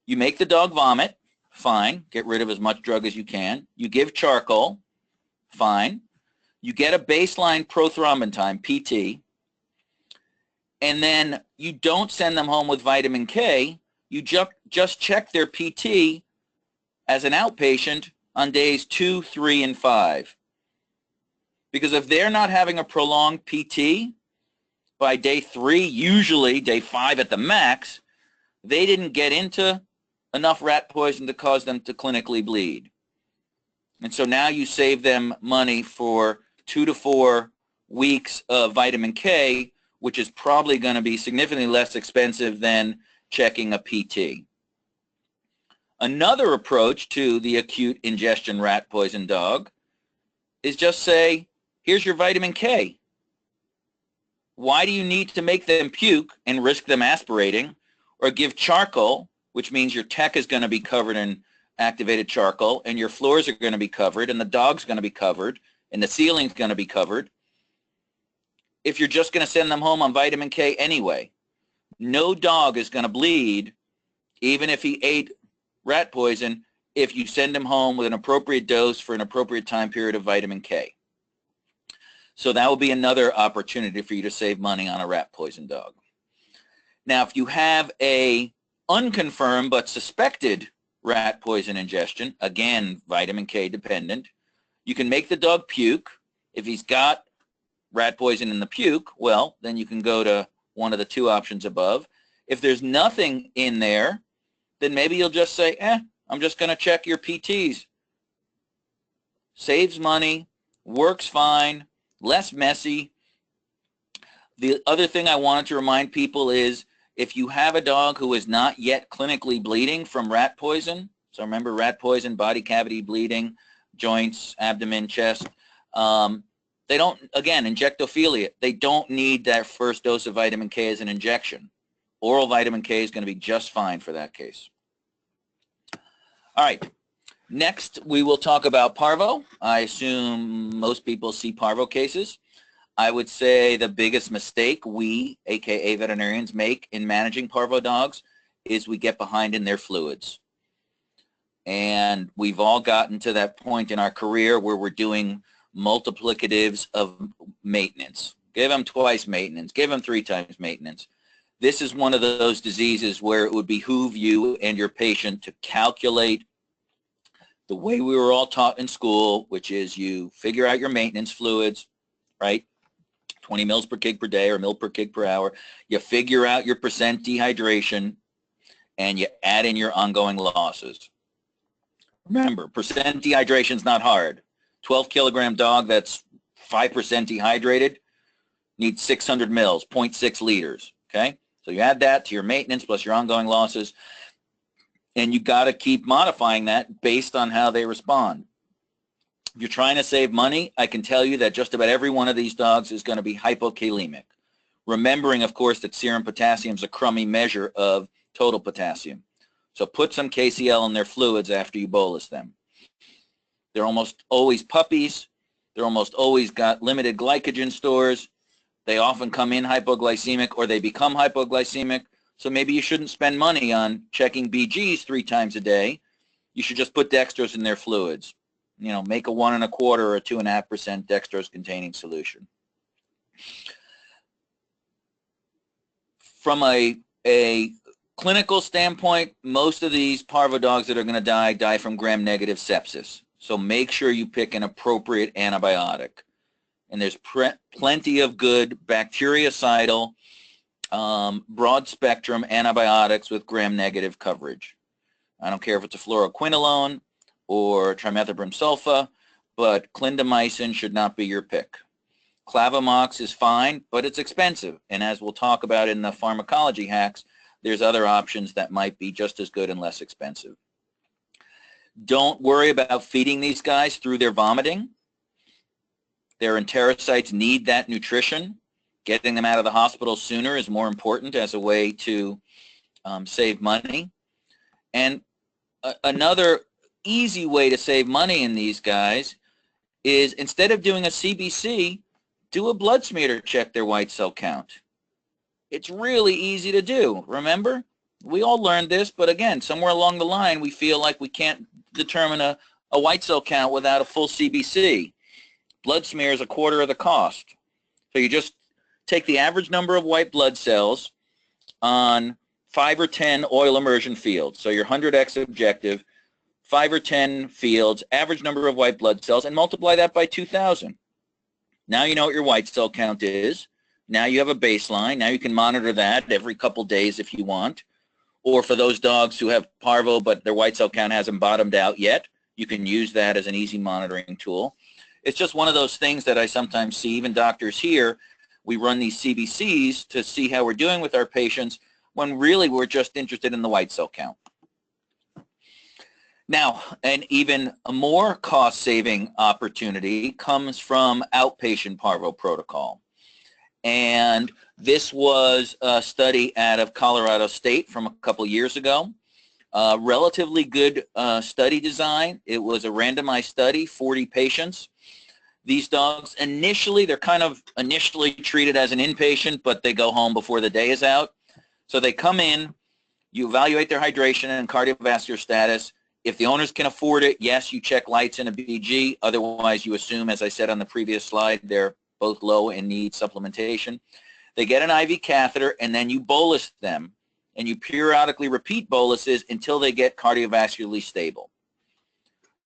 You make the dog vomit, fine, get rid of as much drug as you can. You give charcoal, fine. You get a baseline prothrombin time, PT, and then you don't send them home with vitamin K. You just check their PT as an outpatient on days 2, 3, and 5. Because if they're not having a prolonged PT, by day 3, usually day 5 at the max, they didn't get into enough rat poison to cause them to clinically bleed. And so now you save them money for 2 to 4 weeks of vitamin K, which is probably going to be significantly less expensive than checking a PT. Another approach to the acute ingestion rat poison dog is just say, here's your vitamin K. Why do you need to make them puke and risk them aspirating, or give charcoal, which means your tech is going to be covered in activated charcoal, and your floors are going to be covered, and the dog's going to be covered, and the ceiling's going to be covered, if you're just going to send them home on vitamin K anyway? No dog is going to bleed, even if he ate rat poison, if you send him home with an appropriate dose for an appropriate time period of vitamin K. So that will be another opportunity for you to save money on a rat poison dog. Now, if you have a unconfirmed but suspected rat poison ingestion, again, vitamin K dependent, you can make the dog puke. If he's got rat poison in the puke, well, then you can go to one of the 2 options above. If there's nothing in there, then maybe you'll just say, I'm just going to check your PTs. Saves money, works fine, less messy. The other thing I wanted to remind people is, if you have a dog who is not yet clinically bleeding from rat poison, so remember rat poison, body cavity bleeding, joints, abdomen, chest, they don't, again, injectophilia, they don't need that first dose of vitamin K as an injection. Oral vitamin K is going to be just fine for that case. All right, next we will talk about parvo. I assume most people see parvo cases. I would say the biggest mistake we, aka veterinarians, make in managing parvo dogs is we get behind in their fluids. And we've all gotten to that point in our career where we're doing multiplicatives of maintenance. Give them twice maintenance, give them 3 times maintenance. This is one of those diseases where it would behoove you and your patient to calculate the way we were all taught in school, which is you figure out your maintenance fluids, right? 20 mils per kg per day or mil per kg per hour. You figure out your percent dehydration, and you add in your ongoing losses. Remember, percent dehydration is not hard. 12-kilogram dog that's 5% dehydrated needs 600 mils, 0.6 liters, okay? So you add that to your maintenance plus your ongoing losses, and you got to keep modifying that based on how they respond. If you're trying to save money, I can tell you that just about every one of these dogs is going to be hypokalemic, remembering, of course, that serum potassium is a crummy measure of total potassium. So put some KCl in their fluids after you bolus them. They're almost always puppies. They're almost always got limited glycogen stores. They often come in hypoglycemic or they become hypoglycemic. So maybe you shouldn't spend money on checking BGs 3 times a day. You should just put dextrose in their fluids. You know, make a 1 1/4 or a 2.5% dextrose containing solution. From a clinical standpoint, most of these parvo dogs that are going to die from gram-negative sepsis. So make sure you pick an appropriate antibiotic. And there's plenty of good bactericidal, broad-spectrum antibiotics with gram-negative coverage. I don't care if it's a fluoroquinolone or trimethoprim sulfa, but clindamycin should not be your pick. Clavamox is fine, but it's expensive. And as we'll talk about in the pharmacology hacks, there's other options that might be just as good and less expensive. Don't worry about feeding these guys through their vomiting. Their enterocytes need that nutrition. Getting them out of the hospital sooner is more important as a way to save money. And another easy way to save money in these guys is, instead of doing a CBC, do a blood smear to check their white cell count. It's really easy to do. Remember? We all learned this, but again, somewhere along the line, we feel like we can't determine a white cell count without a full CBC. Blood smear is 1/4 of the cost. So you just take the average number of white blood cells on 5 or 10 oil immersion fields. So your 100x objective, 5 or 10 fields, average number of white blood cells, and multiply that by 2,000. Now you know what your white cell count is. Now you have a baseline. Now you can monitor that every couple days if you want. Or for those dogs who have parvo but their white cell count hasn't bottomed out yet, you can use that as an easy monitoring tool. It's just one of those things that I sometimes see, even doctors here, we run these CBCs to see how we're doing with our patients when really we're just interested in the white cell count. Now, an even more cost-saving opportunity comes from outpatient parvo protocol. And this was a study out of Colorado State from a couple years ago. Relatively good study design. It was a randomized study, 40 patients. These dogs initially, they're kind of initially treated as an inpatient, but they go home before the day is out. So they come in, you evaluate their hydration and cardiovascular status. If the owners can afford it, yes, you check lights and a BG. Otherwise, you assume, as I said on the previous slide, they're both low and need supplementation. They get an IV catheter, and then you bolus them, and you periodically repeat boluses until they get cardiovascularly stable.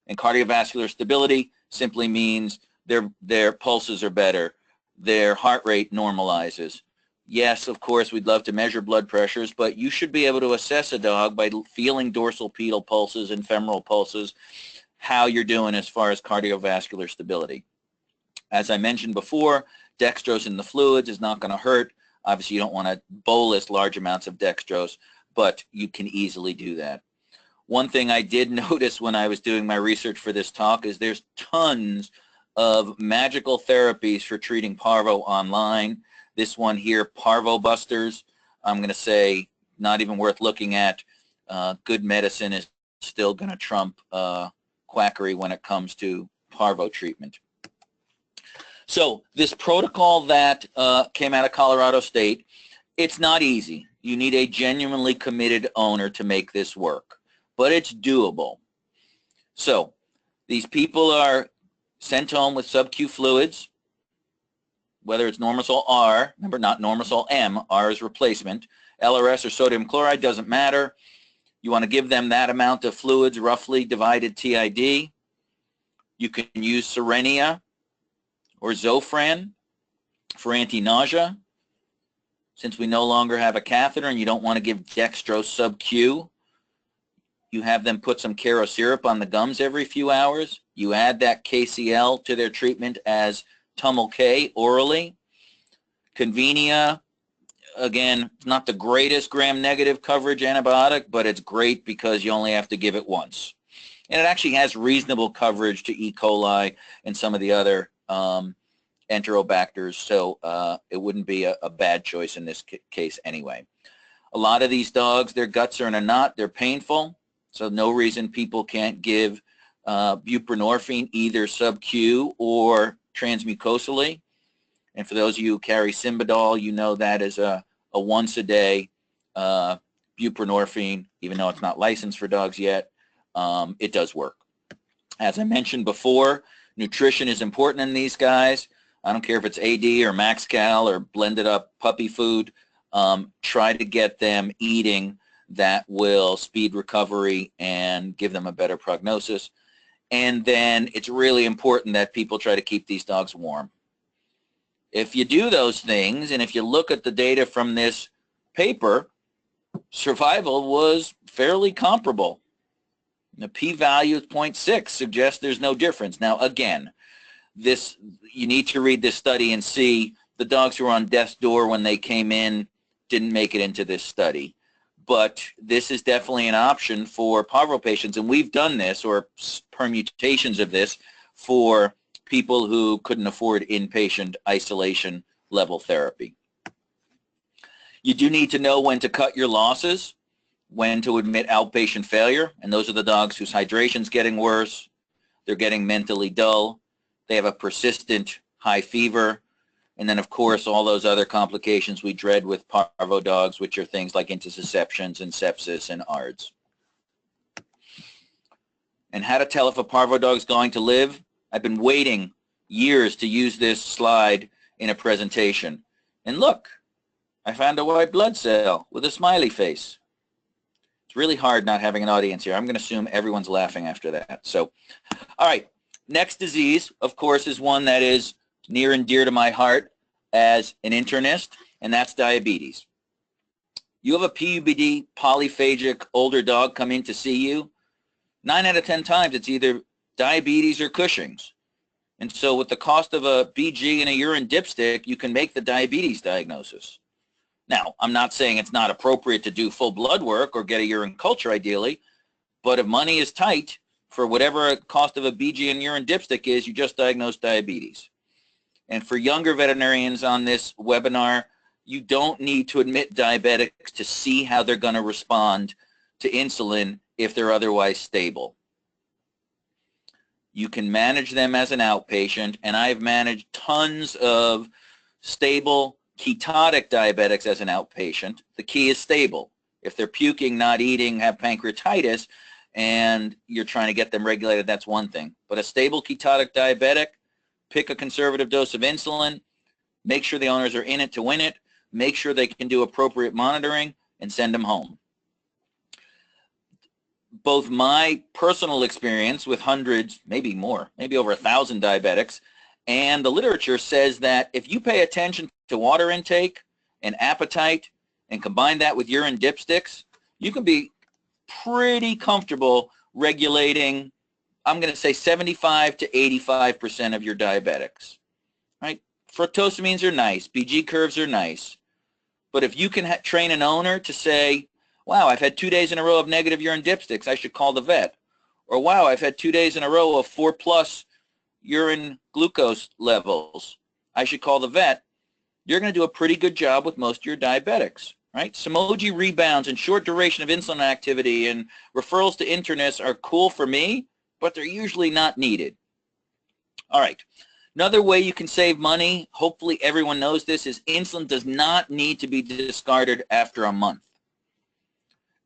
And cardiovascular stability simply means their pulses are better, their heart rate normalizes. Yes, of course, we'd love to measure blood pressures, but you should be able to assess a dog by feeling dorsal pedal pulses and femoral pulses, how you're doing as far as cardiovascular stability. As I mentioned before, dextrose in the fluids is not going to hurt. Obviously, you don't want to bolus large amounts of dextrose, but you can easily do that. One thing I did notice when I was doing my research for this talk is there's tons of magical therapies for treating parvo online. This one here, Parvo Busters, I'm going to say not even worth looking at. Good medicine is still going to trump quackery when it comes to parvo treatment. So this protocol that came out of Colorado State, it's not easy. You need a genuinely committed owner to make this work, but it's doable. So these people are sent home with sub-Q fluids, whether it's Normasol R, remember not Normasol M, R is replacement, LRS or sodium chloride, doesn't matter. You want to give them that amount of fluids, roughly divided TID. You can use Serenia or Zofran for anti-nausea. Since we no longer have a catheter and you don't want to give dextrose sub-Q, you have them put some Caro syrup on the gums every few hours. You add that KCl to their treatment as Tumel K orally. Convenia, again, not the greatest gram-negative coverage antibiotic, but it's great because you only have to give it once. And it actually has reasonable coverage to E. coli and some of the other Enterobacters, so it wouldn't be a bad choice in this case anyway. A lot of these dogs, their guts are in a knot, they're painful, so no reason people can't give buprenorphine either sub-Q or transmucosally. And for those of you who carry Symbadol, you know that is a once-a-day buprenorphine, even though it's not licensed for dogs yet. It does work. As I mentioned before, nutrition is important in these guys. I don't care if it's AD or MaxCal or blended up puppy food. Try to get them eating that will speed recovery and give them a better prognosis. And then it's really important that people try to keep these dogs warm. If you do those things, and if you look at the data from this paper, survival was fairly comparable. The p-value of 0.6 suggests there's no difference. Now, again, you need to read this study and see the dogs who were on death's door when they came in didn't make it into this study. But this is definitely an option for parvo patients, and we've done this, or permutations of this, for people who couldn't afford inpatient isolation level therapy. You do need to know when to cut your losses, when to admit outpatient failure, and those are the dogs whose hydration's getting worse, they're getting mentally dull, they have a persistent high fever, and then of course all those other complications we dread with parvo dogs, which are things like intussusceptions and sepsis and ARDS. And how to tell if a parvo dog is going to live? I've been waiting years to use this slide in a presentation. And look, I found a white blood cell with a smiley face. It's really hard not having an audience here. I'm going to assume everyone's laughing after that. So, all right. Next disease, of course, is one that is near and dear to my heart as an internist, and that's diabetes. You have a PUBD polyphagic older dog come in to see you, 9 out of 10 times it's either diabetes or Cushing's. And so with the cost of a BG and a urine dipstick, you can make the diabetes diagnosis. Now, I'm not saying it's not appropriate to do full blood work or get a urine culture ideally, but if money is tight, for whatever cost of a BG and urine dipstick is, you just diagnose diabetes. And for younger veterinarians on this webinar, you don't need to admit diabetics to see how they're going to respond to insulin if they're otherwise stable. You can manage them as an outpatient, and I've managed tons of stable ketotic diabetics as an outpatient. The key is stable. If they're puking, not eating, have pancreatitis, and you're trying to get them regulated, that's one thing. But a stable ketotic diabetic, pick a conservative dose of insulin, make sure the owners are in it to win it, make sure they can do appropriate monitoring, and send them home. Both my personal experience with hundreds, maybe more, maybe over 1,000 diabetics, and the literature says that if you pay attention to water intake and appetite and combine that with urine dipsticks, you can be pretty comfortable regulating, I'm going to say 75 to 85% of your diabetics, right? Fructosamines are nice, BG curves are nice, but if you can train an owner to say, wow, I've had 2 days in a row of negative urine dipsticks, I should call the vet. Or wow, I've had 2 days in a row of 4+ urine glucose levels, I should call the vet. You're going to do a pretty good job with most of your diabetics, right? Samoji rebounds and short duration of insulin activity and referrals to internists are cool for me, but they're usually not needed. All right. Another way you can save money, hopefully everyone knows this, is insulin does not need to be discarded after a month.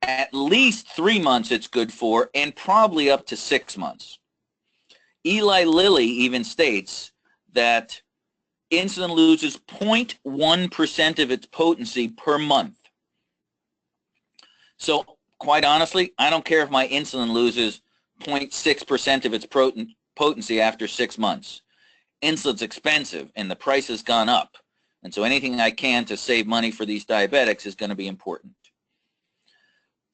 At least 3 months it's good for, and probably up to 6 months. Eli Lilly even states that insulin loses 0.1% of its potency per month. So quite honestly, I don't care if my insulin loses 0.6% of its potency after 6 months. Insulin's expensive and the price has gone up. And so anything I can to save money for these diabetics is going to be important.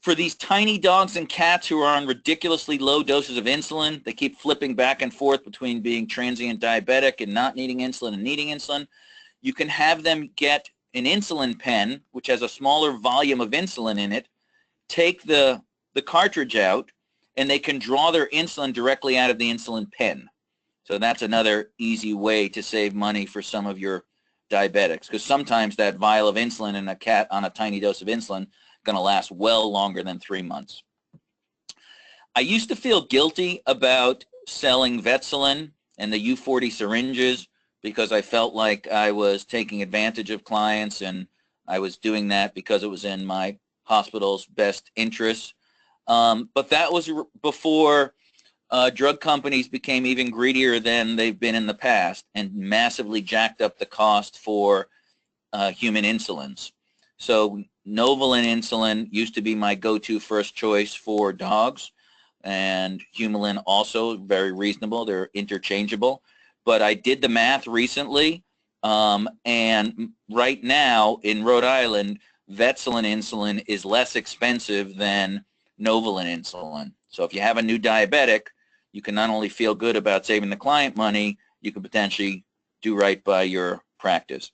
For these tiny dogs and cats who are on ridiculously low doses of insulin, they keep flipping back and forth between being transient diabetic and not needing insulin and needing insulin. You can have them get an insulin pen, which has a smaller volume of insulin in it, take the cartridge out, and they can draw their insulin directly out of the insulin pen. So that's another easy way to save money for some of your diabetics, because sometimes that vial of insulin in a cat on a tiny dose of insulin is going to last well longer than 3 months. I used to feel guilty about selling Vetselin and the U40 syringes because I felt like I was taking advantage of clients, and I was doing that because it was in my hospital's best interests. But that was before drug companies became even greedier than they've been in the past and massively jacked up the cost for human insulins. So Novolin insulin used to be my go-to first choice for dogs, and Humulin also very reasonable. They're interchangeable. But I did the math recently, and right now in Rhode Island, Vetselin insulin is less expensive than Novolin insulin. So if you have a new diabetic, you can not only feel good about saving the client money, you can potentially do right by your practice.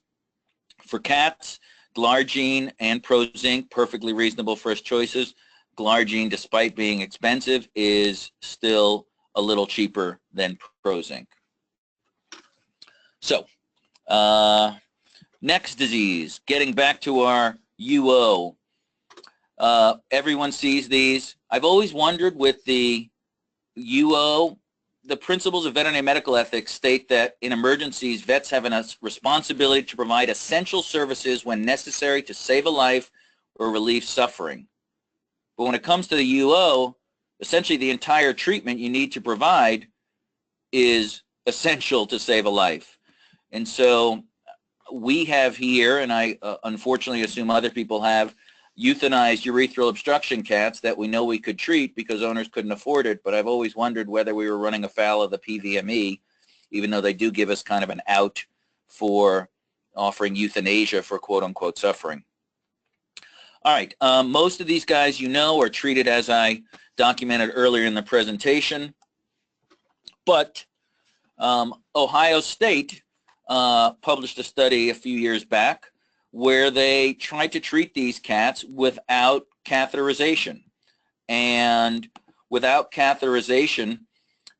For cats, Glargine and Prozinc, perfectly reasonable first choices. Glargine, despite being expensive, is still a little cheaper than Prozinc. So, next disease, getting back to our UO. Everyone sees these. I've always wondered with the UO, the principles of veterinary medical ethics state that in emergencies, vets have a responsibility to provide essential services when necessary to save a life or relieve suffering. But when it comes to the UO, essentially the entire treatment you need to provide is essential to save a life. And so we have here, and I unfortunately assume other people have, euthanized urethral obstruction cats that we know we could treat because owners couldn't afford it, but I've always wondered whether we were running afoul of the PVME, even though they do give us kind of an out for offering euthanasia for quote-unquote suffering. All right, most of these guys you know are treated as I documented earlier in the presentation, but Ohio State published a study a few years back where they tried to treat these cats without catheterization. And without catheterization,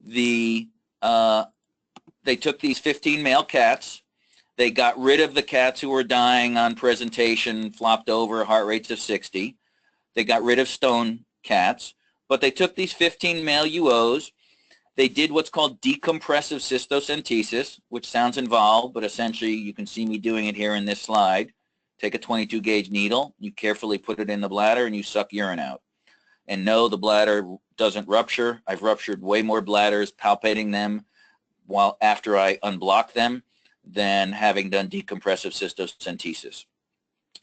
they took these 15 male cats, they got rid of the cats who were dying on presentation, flopped over, heart rates of 60. They got rid of stone cats, but they took these 15 male UOs. They did what's called decompressive cystocentesis, which sounds involved, but essentially you can see me doing it here in this slide. Take a 22 gauge needle, you carefully put it in the bladder, and you suck urine out. And no, the bladder doesn't rupture. I've ruptured way more bladders palpating them while after I unblock them than having done decompressive cystocentesis.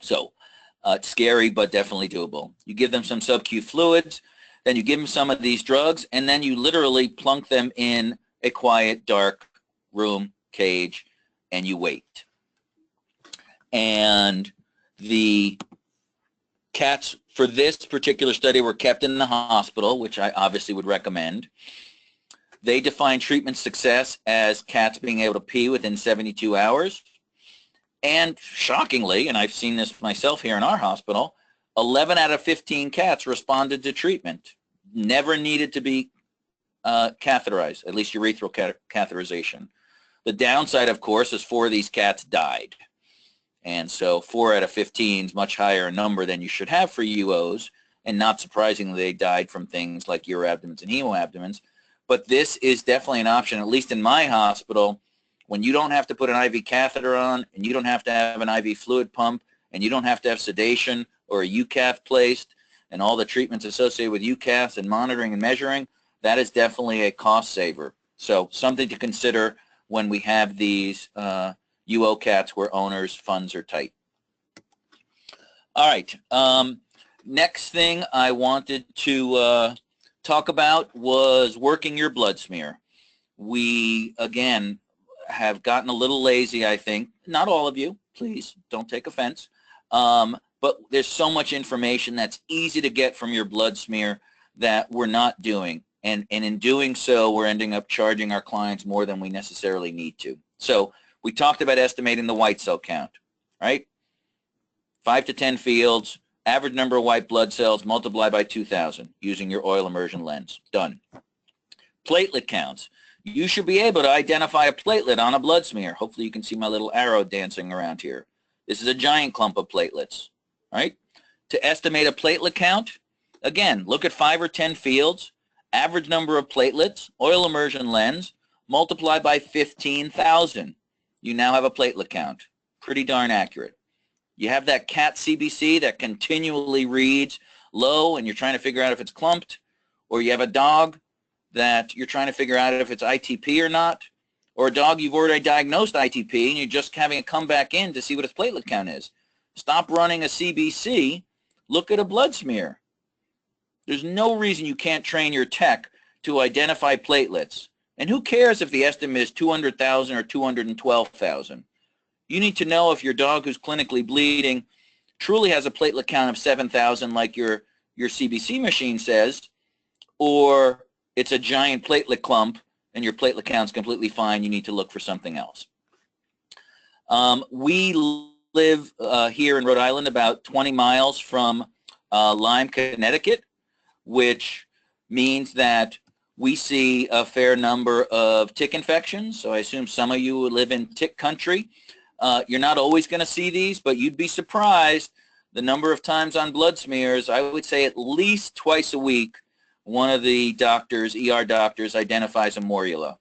So it's scary, but definitely doable. You give them some sub-Q fluids, then you give them some of these drugs, and then you literally plunk them in a quiet, dark room, cage, and you wait. And the cats for this particular study were kept in the hospital, which I obviously would recommend. They define treatment success as cats being able to pee within 72 hours. And shockingly, and I've seen this myself here in our hospital, 11 out of 15 cats responded to treatment. Never needed to be catheterized, at least urethral catheterization. The downside, of course, is 4 of these cats died. And so 4 out of 15 is much higher number than you should have for UOs, and not surprisingly, they died from things like uroabdomens and hemoabdomens. But this is definitely an option, at least in my hospital, when you don't have to put an IV catheter on, and you don't have to have an IV fluid pump, and you don't have to have sedation or a UCath placed, and all the treatments associated with UCaths and monitoring and measuring, that is definitely a cost saver. So something to consider when we have these UO cats where owners' funds are tight. All right, next thing I wanted to talk about was working your blood smear. We, again, have gotten a little lazy, I think. Not all of you, please, don't take offense. But there's so much information that's easy to get from your blood smear that we're not doing. And in doing so, we're ending up charging our clients more than we necessarily need to. So we talked about estimating the white cell count, right? 5 to 10 fields, average number of white blood cells, multiply by 2,000 using your oil immersion lens. Done. Platelet counts. you should be able to identify a platelet on a blood smear. Hopefully you can see my little arrow dancing around here. This is a giant clump of platelets, right? To estimate a platelet count, again, look at 5 or 10 fields, average number of platelets, oil immersion lens, multiply by 15,000. You now have a platelet count. Pretty darn accurate. You have that cat CBC that continually reads low and you're trying to figure out if it's clumped, or you have a dog that you're trying to figure out if it's ITP or not, or a dog you've already diagnosed ITP and you're just having it come back in to see what its platelet count is. Stop running a CBC, look at a blood smear. There's no reason you can't train your tech to identify platelets. And who cares if the estimate is 200,000 or 212,000? You need to know if your dog who's clinically bleeding truly has a platelet count of 7,000 like your CBC machine says, or it's a giant platelet clump and your platelet count's completely fine. You need to look for something else. We live here in Rhode Island about 20 miles from Lyme, Connecticut, which means that we see a fair number of tick infections. So I assume some of you who live in tick country. You're not always going to see these, but you'd be surprised the number of times on blood smears. I would say at least twice a week, one of the doctors, ER doctors, identifies a morula.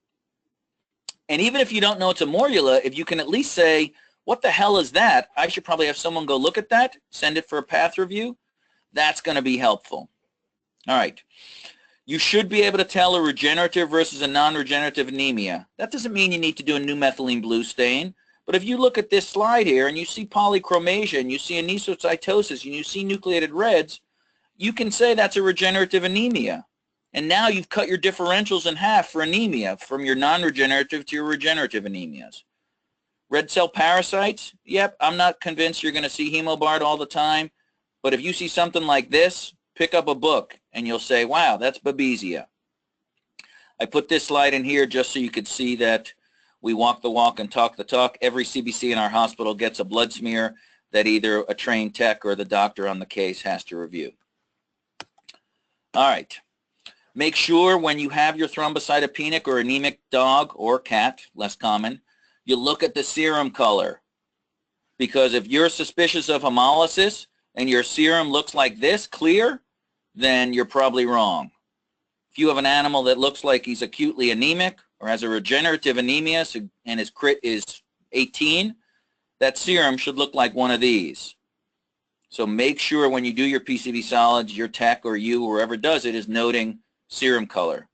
And even if you don't know it's a morula, if you can at least say, what the hell is that? I should probably have someone go look at that, send it for a path review. That's going to be helpful. All right. You should be able to tell a regenerative versus a non-regenerative anemia. That doesn't mean you need to do a new methylene blue stain. But if you look at this slide here and you see polychromasia and you see anisocytosis and you see nucleated reds, you can say that's a regenerative anemia. And now you've cut your differentials in half for anemia from your non-regenerative to your regenerative anemias. Red cell parasites, yep, I'm not convinced you're going to see hemobard all the time. But if you see something like this, pick up a book and you'll say, wow, that's Babesia. I put this slide in here just so you could see that we walk the walk and talk the talk. Every CBC in our hospital gets a blood smear that either a trained tech or the doctor on the case has to review. All right. Make sure when you have your thrombocytopenic or anemic dog or cat, less common, you look at the serum color. Because if you're suspicious of hemolysis and your serum looks like this, clear, then you're probably wrong. If you have an animal that looks like he's acutely anemic or has a regenerative anemia and his crit is 18, that serum should look like one of these. So make sure when you do your PCB solids, your tech or you, whoever does it, is noting serum color.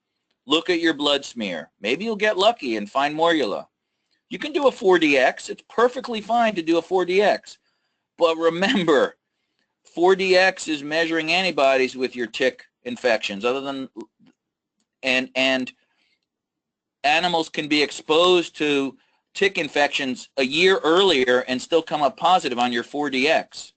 Look at your blood smear. Maybe you'll get lucky and find morula. You can do a 4DX. It's perfectly fine to do a 4DX. But remember, 4DX is measuring antibodies with your tick infections. Other than, and animals can be exposed to tick infections a year earlier and still come up positive on your 4DX.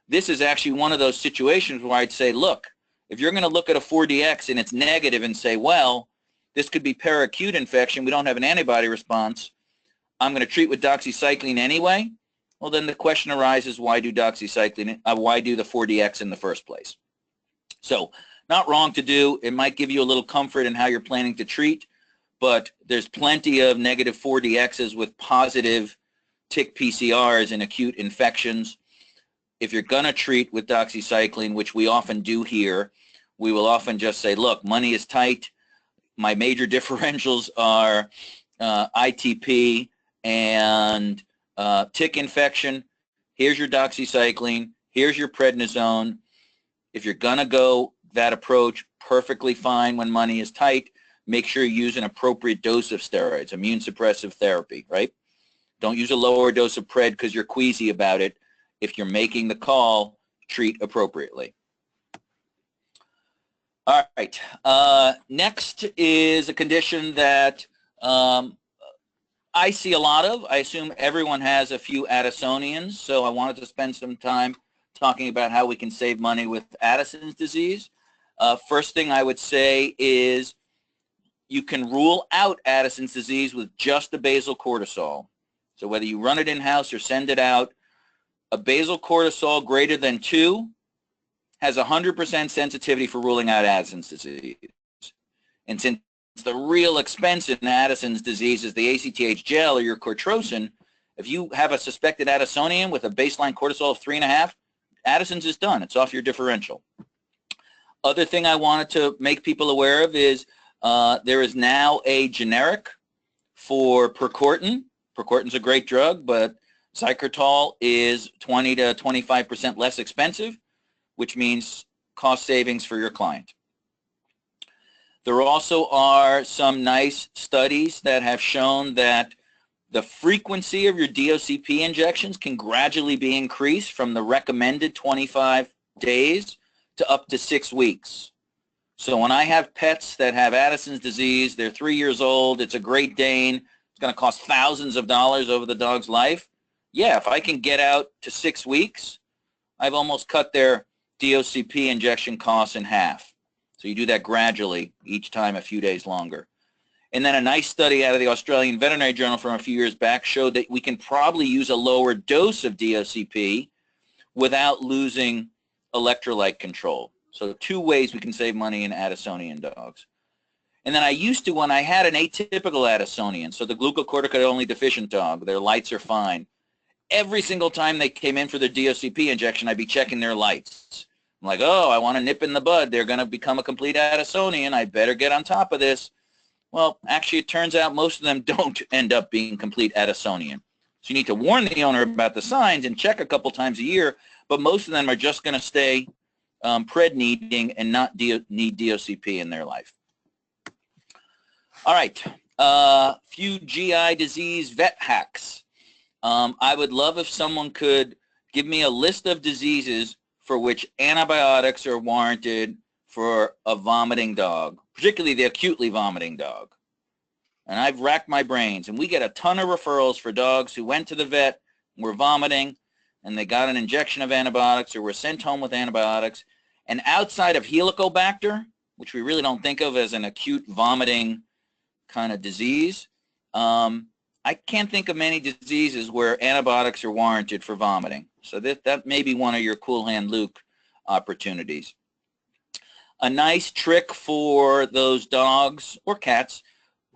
This is actually one of those situations where I'd say, look, if you're going to look at a 4DX and it's negative and say, well, this could be peracute infection, we don't have an antibody response, I'm going to treat with doxycycline anyway, well, then the question arises, why do doxycycline, why do the 4DX in the first place? So not wrong to do. It might give you a little comfort in how you're planning to treat, but there's plenty of negative 4DXs with positive tick PCRs in acute infections. If you're going to treat with doxycycline, which we often do here, we will often just say, look, money is tight. My major differentials are ITP and tick infection. Here's your doxycycline. Here's your prednisone. If you're going to go that approach, perfectly fine when money is tight. Make sure you use an appropriate dose of steroids, immune suppressive therapy, right? Don't use a lower dose of pred because you're queasy about it. If you're making the call, treat appropriately. All right. Next is a condition that I see a lot of. I assume everyone has a few Addisonians, so I wanted to spend some time talking about how we can save money with Addison's disease. First thing I would say is you can rule out Addison's disease with just the basal cortisol. So whether you run it in-house or send it out, a basal cortisol greater than 2 has 100% sensitivity for ruling out Addison's disease. And since the real expense in Addison's disease is the ACTH gel or your cortrosyn, if you have a suspected Addisonian with a baseline cortisol of 3.5, Addison's is done. It's off your differential. Other thing I wanted to make people aware of is there is now a generic for Percortin. Percortin's a great drug, but Zycrotol is 20 to 25% less expensive, which means cost savings for your client. There also are some nice studies that have shown that the frequency of your DOCP injections can gradually be increased from the recommended 25 days to up to 6 weeks. So when I have pets that have Addison's disease, they're 3 years old, it's a Great Dane, it's going to cost thousands of dollars over the dog's life. Yeah, if I can get out to 6 weeks, I've almost cut their DOCP injection costs in half. So you do that gradually, each time a few days longer. And then a nice study out of the Australian Veterinary Journal from a few years back showed that we can probably use a lower dose of DOCP without losing electrolyte control. So 2 ways we can save money in Addisonian dogs. And then I used to, when I had an atypical Addisonian, so the glucocorticoid only deficient dog, their lights are fine. Every single time they came in for their DOCP injection, I'd be checking their lights. I'm like, oh, I want to nip in the bud. They're going to become a complete Addisonian. I better get on top of this. Well, actually, it turns out most of them don't end up being complete Addisonian. So you need to warn the owner about the signs and check a couple times a year, but most of them are just going to stay pred-needing and not need DOCP in their life. All right, few GI disease vet hacks. I would love if someone could give me a list of diseases for which antibiotics are warranted for a vomiting dog, particularly the acutely vomiting dog. And I've racked my brains, and we get a ton of referrals for dogs who went to the vet, were vomiting, and they got an injection of antibiotics or were sent home with antibiotics. And outside of Helicobacter, which we really don't think of as an acute vomiting kind of disease, I can't think of many diseases where antibiotics are warranted for vomiting. So that may be one of your Cool Hand Luke opportunities. A nice trick for those dogs or cats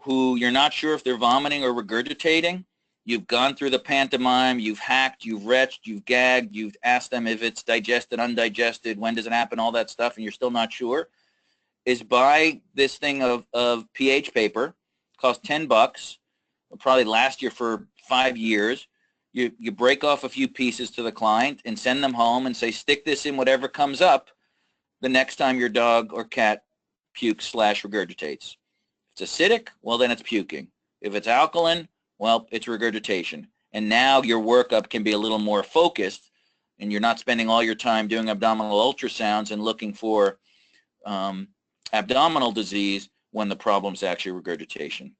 who you're not sure if they're vomiting or regurgitating. You've gone through the pantomime, you've hacked, you've retched, you've gagged, you've asked them if it's digested, undigested, when does it happen, all that stuff, and you're still not sure, is buy this thing of pH paper. It costs $10. It'll probably last you for 5 years. You break off a few pieces to the client and send them home and say, stick this in whatever comes up the next time your dog or cat pukes / regurgitates. If it's acidic, well, then it's puking. If it's alkaline, well, it's regurgitation. And now your workup can be a little more focused, and you're not spending all your time doing abdominal ultrasounds and looking for abdominal disease when the problem's actually regurgitation.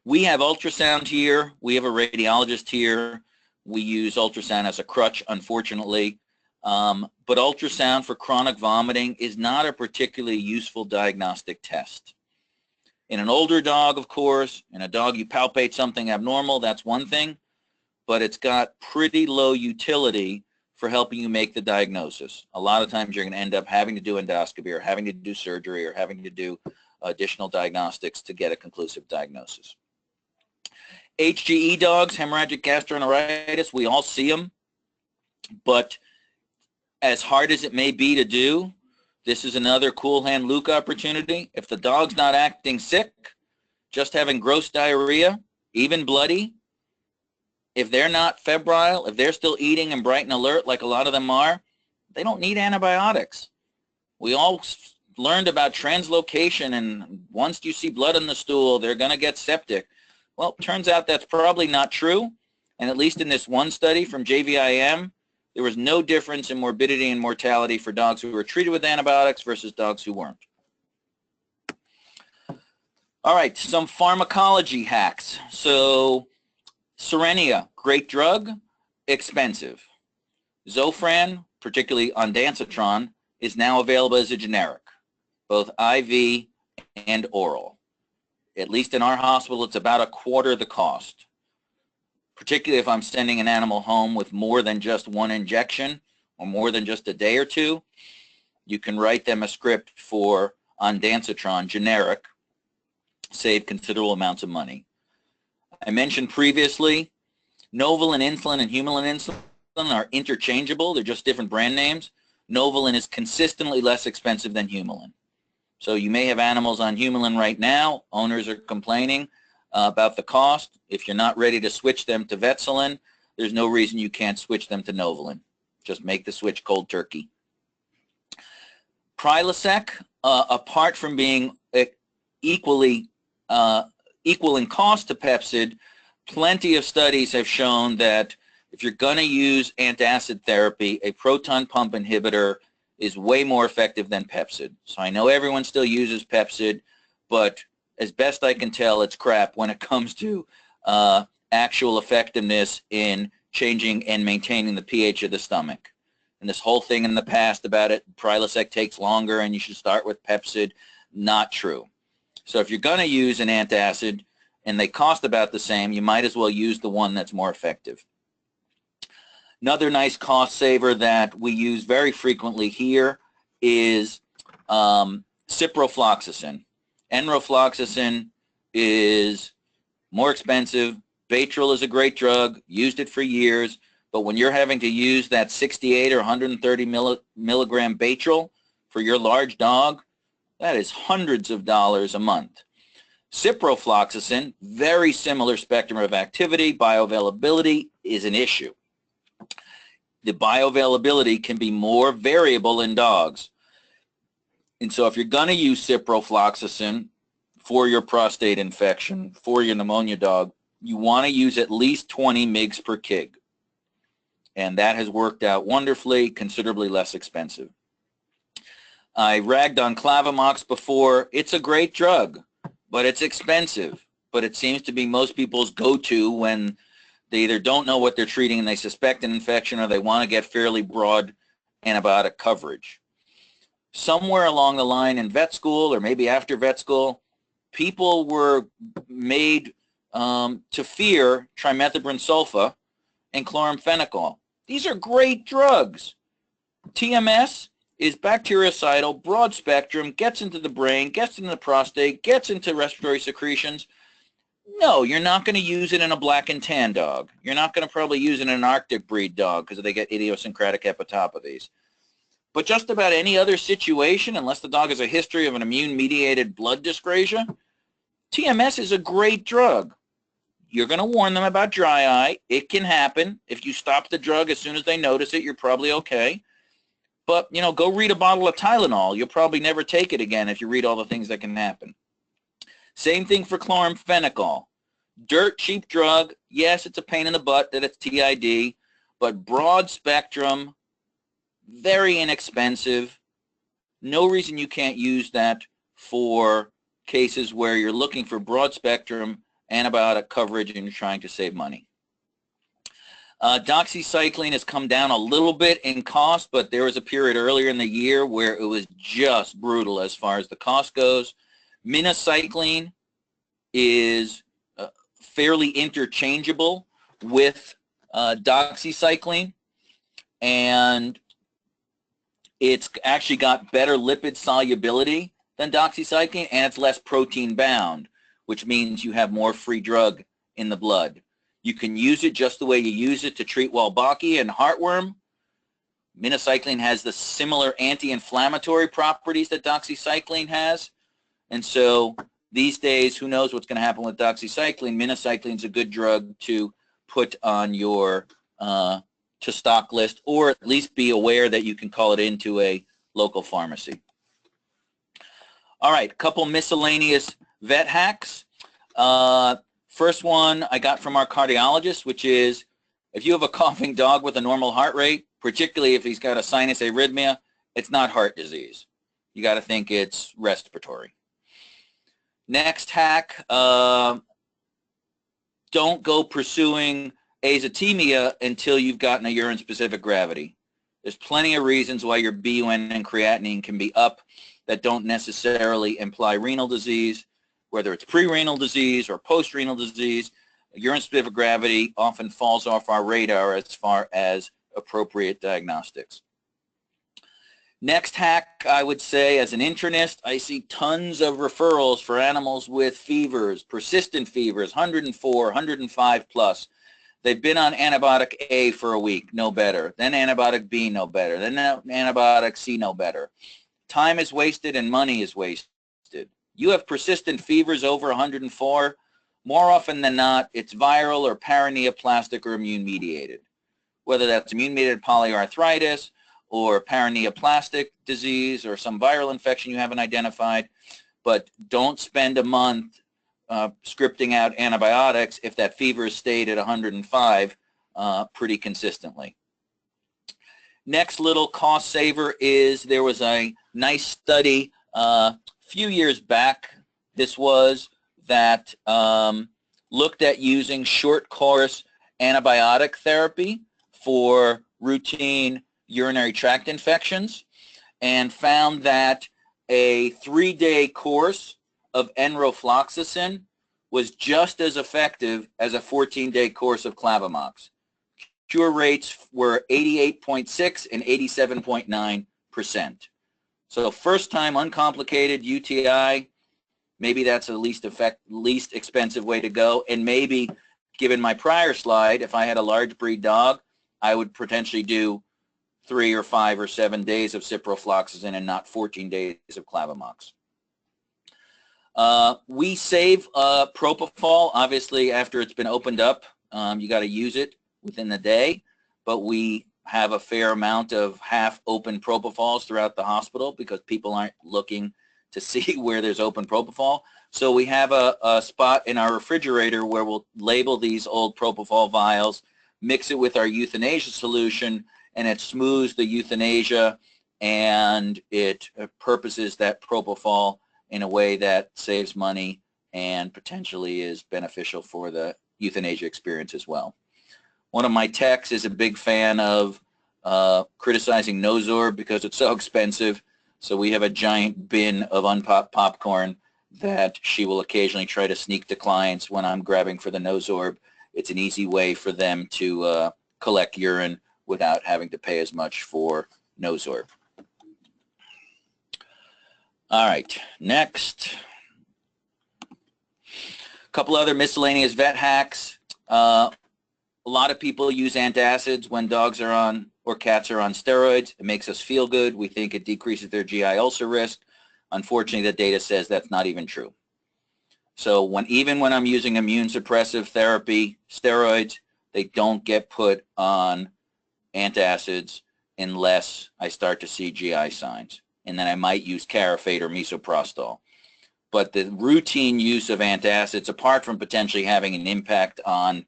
We have ultrasound here. We have a radiologist here. We use ultrasound as a crutch, unfortunately. But ultrasound for chronic vomiting is not a particularly useful diagnostic test. In an older dog, of course, in a dog you palpate something abnormal, that's one thing, but it's got pretty low utility for helping you make the diagnosis. A lot of times you're going to end up having to do endoscopy or having to do surgery or having to do additional diagnostics to get a conclusive diagnosis. HGE dogs, hemorrhagic gastroenteritis, we all see them, but as hard as it may be to do, this is another Cool Hand Luke opportunity. If the dog's not acting sick, just having gross diarrhea, even bloody, if they're not febrile, if they're still eating and bright and alert like a lot of them are, they don't need antibiotics. We all learned about translocation, and once you see blood in the stool, they're going to get septic. Well, turns out that's probably not true, and at least in this one study from JVIM, there was no difference in morbidity and mortality for dogs who were treated with antibiotics versus dogs who weren't. All right, some pharmacology hacks. So Cerenia, great drug, expensive. Zofran, particularly ondansetron, is now available as a generic, both IV and oral. At least in our hospital, it's about 1/4 the cost. Particularly if I'm sending an animal home with more than just one injection or more than just a day or two, you can write them a script for ondansetron generic, save considerable amounts of money. I mentioned previously, Novolin insulin and Humulin insulin are interchangeable. They're just different brand names. Novolin is consistently less expensive than Humulin. So you may have animals on Humulin right now. Owners are complaining about the cost. If you're not ready to switch them to Vetsolin, there's no reason you can't switch them to Novolin. Just make the switch cold turkey. Prilosec, apart from being equal in cost to Pepcid, plenty of studies have shown that if you're going to use antacid therapy, a proton pump inhibitor is way more effective than Pepcid. So I know everyone still uses Pepcid, but as best I can tell, it's crap when it comes to actual effectiveness in changing and maintaining the pH of the stomach. And this whole thing in the past about it, Prilosec takes longer and you should start with Pepcid, not true. So if you're going to use an antacid and they cost about the same, you might as well use the one that's more effective. Another nice cost saver that we use very frequently here is ciprofloxacin. Enrofloxacin is more expensive. Baytril is a great drug, used it for years, but when you're having to use that 68 or 130 milligram Baytril for your large dog, that is hundreds of dollars a month. Ciprofloxacin, very similar spectrum of activity. Bioavailability is an issue. The bioavailability can be more variable in dogs. And so if you're going to use ciprofloxacin for your prostate infection, for your pneumonia dog, you want to use at least 20 mg per kg. And that has worked out wonderfully, considerably less expensive. I ragged on Clavamox before. It's a great drug, but it's expensive. But it seems to be most people's go-to when they either don't know what they're treating and they suspect an infection, or they want to get fairly broad antibiotic coverage. Somewhere along the line in vet school, or maybe after vet school, people were made to fear trimethoprim sulfa and chloramphenicol. These are great drugs. TMS is bactericidal, broad spectrum, gets into the brain, gets into the prostate, gets into respiratory secretions. No, you're not going to use it in a black and tan dog. You're not going to probably use it in an Arctic breed dog because they get idiosyncratic hepatopathies. But just about any other situation, unless the dog has a history of an immune-mediated blood dyscrasia, TMS is a great drug. You're going to warn them about dry eye. It can happen. If you stop the drug as soon as they notice it, you're probably okay. But, you know, go read a bottle of Tylenol. You'll probably never take it again if you read all the things that can happen. Same thing for chloramphenicol. Dirt cheap drug. Yes, it's a pain in the butt that it's TID, but broad spectrum, very inexpensive. No reason you can't use that for cases where you're looking for broad spectrum antibiotic coverage and you're trying to save money. Doxycycline has come down a little bit in cost, but there was a period earlier in the year where it was just brutal as far as the cost goes. Minocycline is fairly interchangeable with doxycycline, and it's actually got better lipid solubility than doxycycline, and it's less protein bound, which means you have more free drug in the blood. You can use it just the way you use it to treat Walbachia and heartworm. Minocycline has the similar anti-inflammatory properties that doxycycline has. And so these days, who knows what's going to happen with doxycycline? Minocycline is a good drug to put on your to stock list, or at least be aware that you can call it into a local pharmacy. All right, a couple miscellaneous vet hacks. First one I got from our cardiologist, which is if you have a coughing dog with a normal heart rate, particularly if he's got a sinus arrhythmia, it's not heart disease. You got to think it's respiratory. Next hack, don't go pursuing azotemia until you've gotten a urine-specific gravity. There's plenty of reasons why your BUN and creatinine can be up that don't necessarily imply renal disease, whether it's pre-renal disease or post-renal disease. Urine-specific gravity often falls off our radar as far as appropriate diagnostics. Next hack, I would say, as an internist, I see tons of referrals for animals with fevers, persistent fevers, 104, 105 plus. They've been on antibiotic A for a week, no better. Then antibiotic B, no better. Then antibiotic C, no better. Time is wasted and money is wasted. You have persistent fevers over 104. More often than not, it's viral or paraneoplastic or immune-mediated. Whether that's immune-mediated polyarthritis or paraneoplastic disease or some viral infection you haven't identified, but don't spend a month scripting out antibiotics if that fever has stayed at 105 pretty consistently. Next little cost saver is there was a nice study a few years back, this was, that looked at using short course antibiotic therapy for routine urinary tract infections and found that a 3-day course of enrofloxacin was just as effective as a 14-day course of Clavamox. Cure rates were 88.6 and 87.9%. So first time uncomplicated UTI, maybe that's the least expensive way to go. And maybe, given my prior slide, if I had a large breed dog, I would potentially do 3 or 5 or 7 days of ciprofloxacin and not 14 days of Clavamox. We save propofol, obviously, after it's been opened up. You got to use it within the day, but we have a fair amount of half-open propofols throughout the hospital because people aren't looking to see where there's open propofol. So we have a spot in our refrigerator where we'll label these old propofol vials, mix it with our euthanasia solution, and it smooths the euthanasia and it purposes that propofol in a way that saves money and potentially is beneficial for the euthanasia experience as well. One of my techs is a big fan of criticizing Nozorb because it's so expensive. So we have a giant bin of unpopped popcorn that she will occasionally try to sneak to clients when I'm grabbing for the Nozorb. It's an easy way for them to collect urine without having to pay as much for Nozorb. All right, next. A couple other miscellaneous vet hacks. A lot of people use antacids when dogs are on or cats are on steroids. It makes us feel good. We think it decreases their GI ulcer risk. Unfortunately, the data says that's not even true. So even when I'm using immune suppressive therapy, steroids, they don't get put on antacids unless I start to see GI signs. And then I might use Carafate or misoprostol. But the routine use of antacids, apart from potentially having an impact on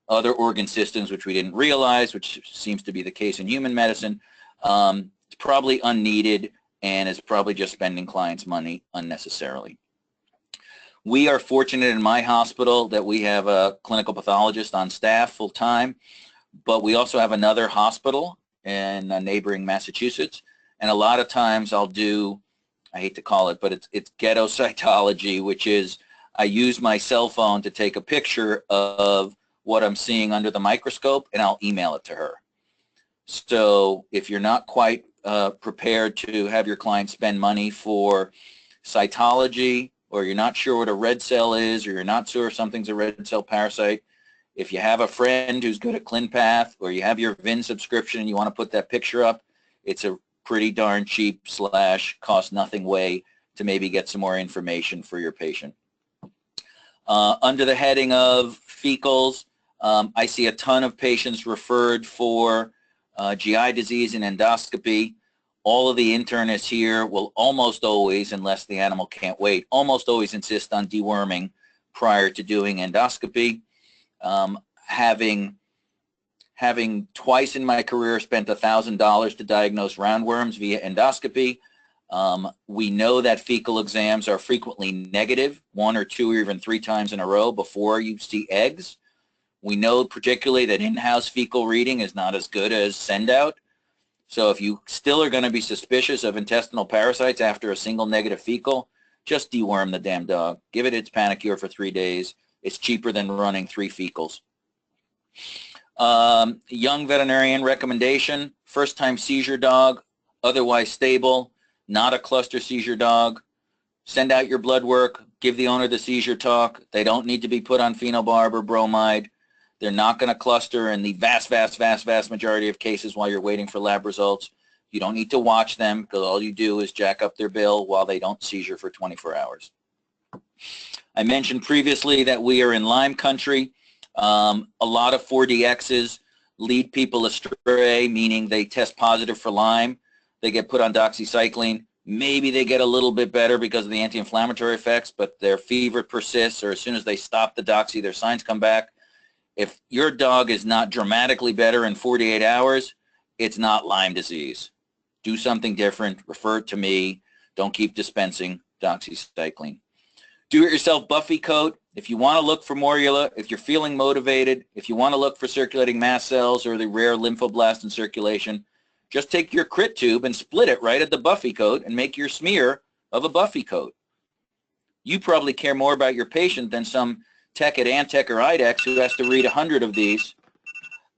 other organ systems, which we didn't realize, which seems to be the case in human medicine, it's probably unneeded and is probably just spending clients' money unnecessarily. We are fortunate in my hospital that we have a clinical pathologist on staff full-time, but we also have another hospital in neighboring Massachusetts, and a lot of times I'll do, I hate to call it, but it's ghetto cytology, which is I use my cell phone to take a picture of what I'm seeing under the microscope, and I'll email it to her. So if you're not quite prepared to have your client spend money for cytology, or you're not sure what a red cell is, or you're not sure if something's a red cell parasite, if you have a friend who's good at ClinPath, or you have your VIN subscription and you want to put that picture up, it's a pretty darn cheap / cost nothing way to maybe get some more information for your patient. Under the heading of fecals, I see a ton of patients referred for GI disease and endoscopy. All of the internists here will almost always, unless the animal can't wait, almost always insist on deworming prior to doing endoscopy. Having twice in my career spent $1,000 to diagnose roundworms via endoscopy, we know that fecal exams are frequently negative, 1 or 2 or even 3 times in a row before you see eggs. We know particularly that in-house fecal reading is not as good as send-out. So if you still are going to be suspicious of intestinal parasites after a single negative fecal, just deworm the damn dog. Give it its Panacure for 3 days. It's cheaper than running 3 fecals. Young veterinarian recommendation, first-time seizure dog, otherwise stable, not a cluster seizure dog. Send out your blood work, give the owner the seizure talk. They don't need to be put on phenobarb or bromide. They're not going to cluster in the vast majority of cases while you're waiting for lab results. You don't need to watch them because all you do is jack up their bill while they don't seizure for 24 hours. I mentioned previously that we are in Lyme country. A lot of 4DXs lead people astray, meaning they test positive for Lyme. They get put on doxycycline. Maybe they get a little bit better because of the anti-inflammatory effects, but their fever persists, or as soon as they stop the doxy, their signs come back. If your dog is not dramatically better in 48 hours, it's not Lyme disease. Do something different. Refer it to me. Don't keep dispensing doxycycline. Do-it-yourself Buffy coat. If you want to look for morula, if you're feeling motivated, if you want to look for circulating mast cells or the rare lymphoblast in circulation, just take your crit tube and split it right at the Buffy coat and make your smear of a Buffy coat. You probably care more about your patient than some tech at Antech or IDEX who has to read 100 of these.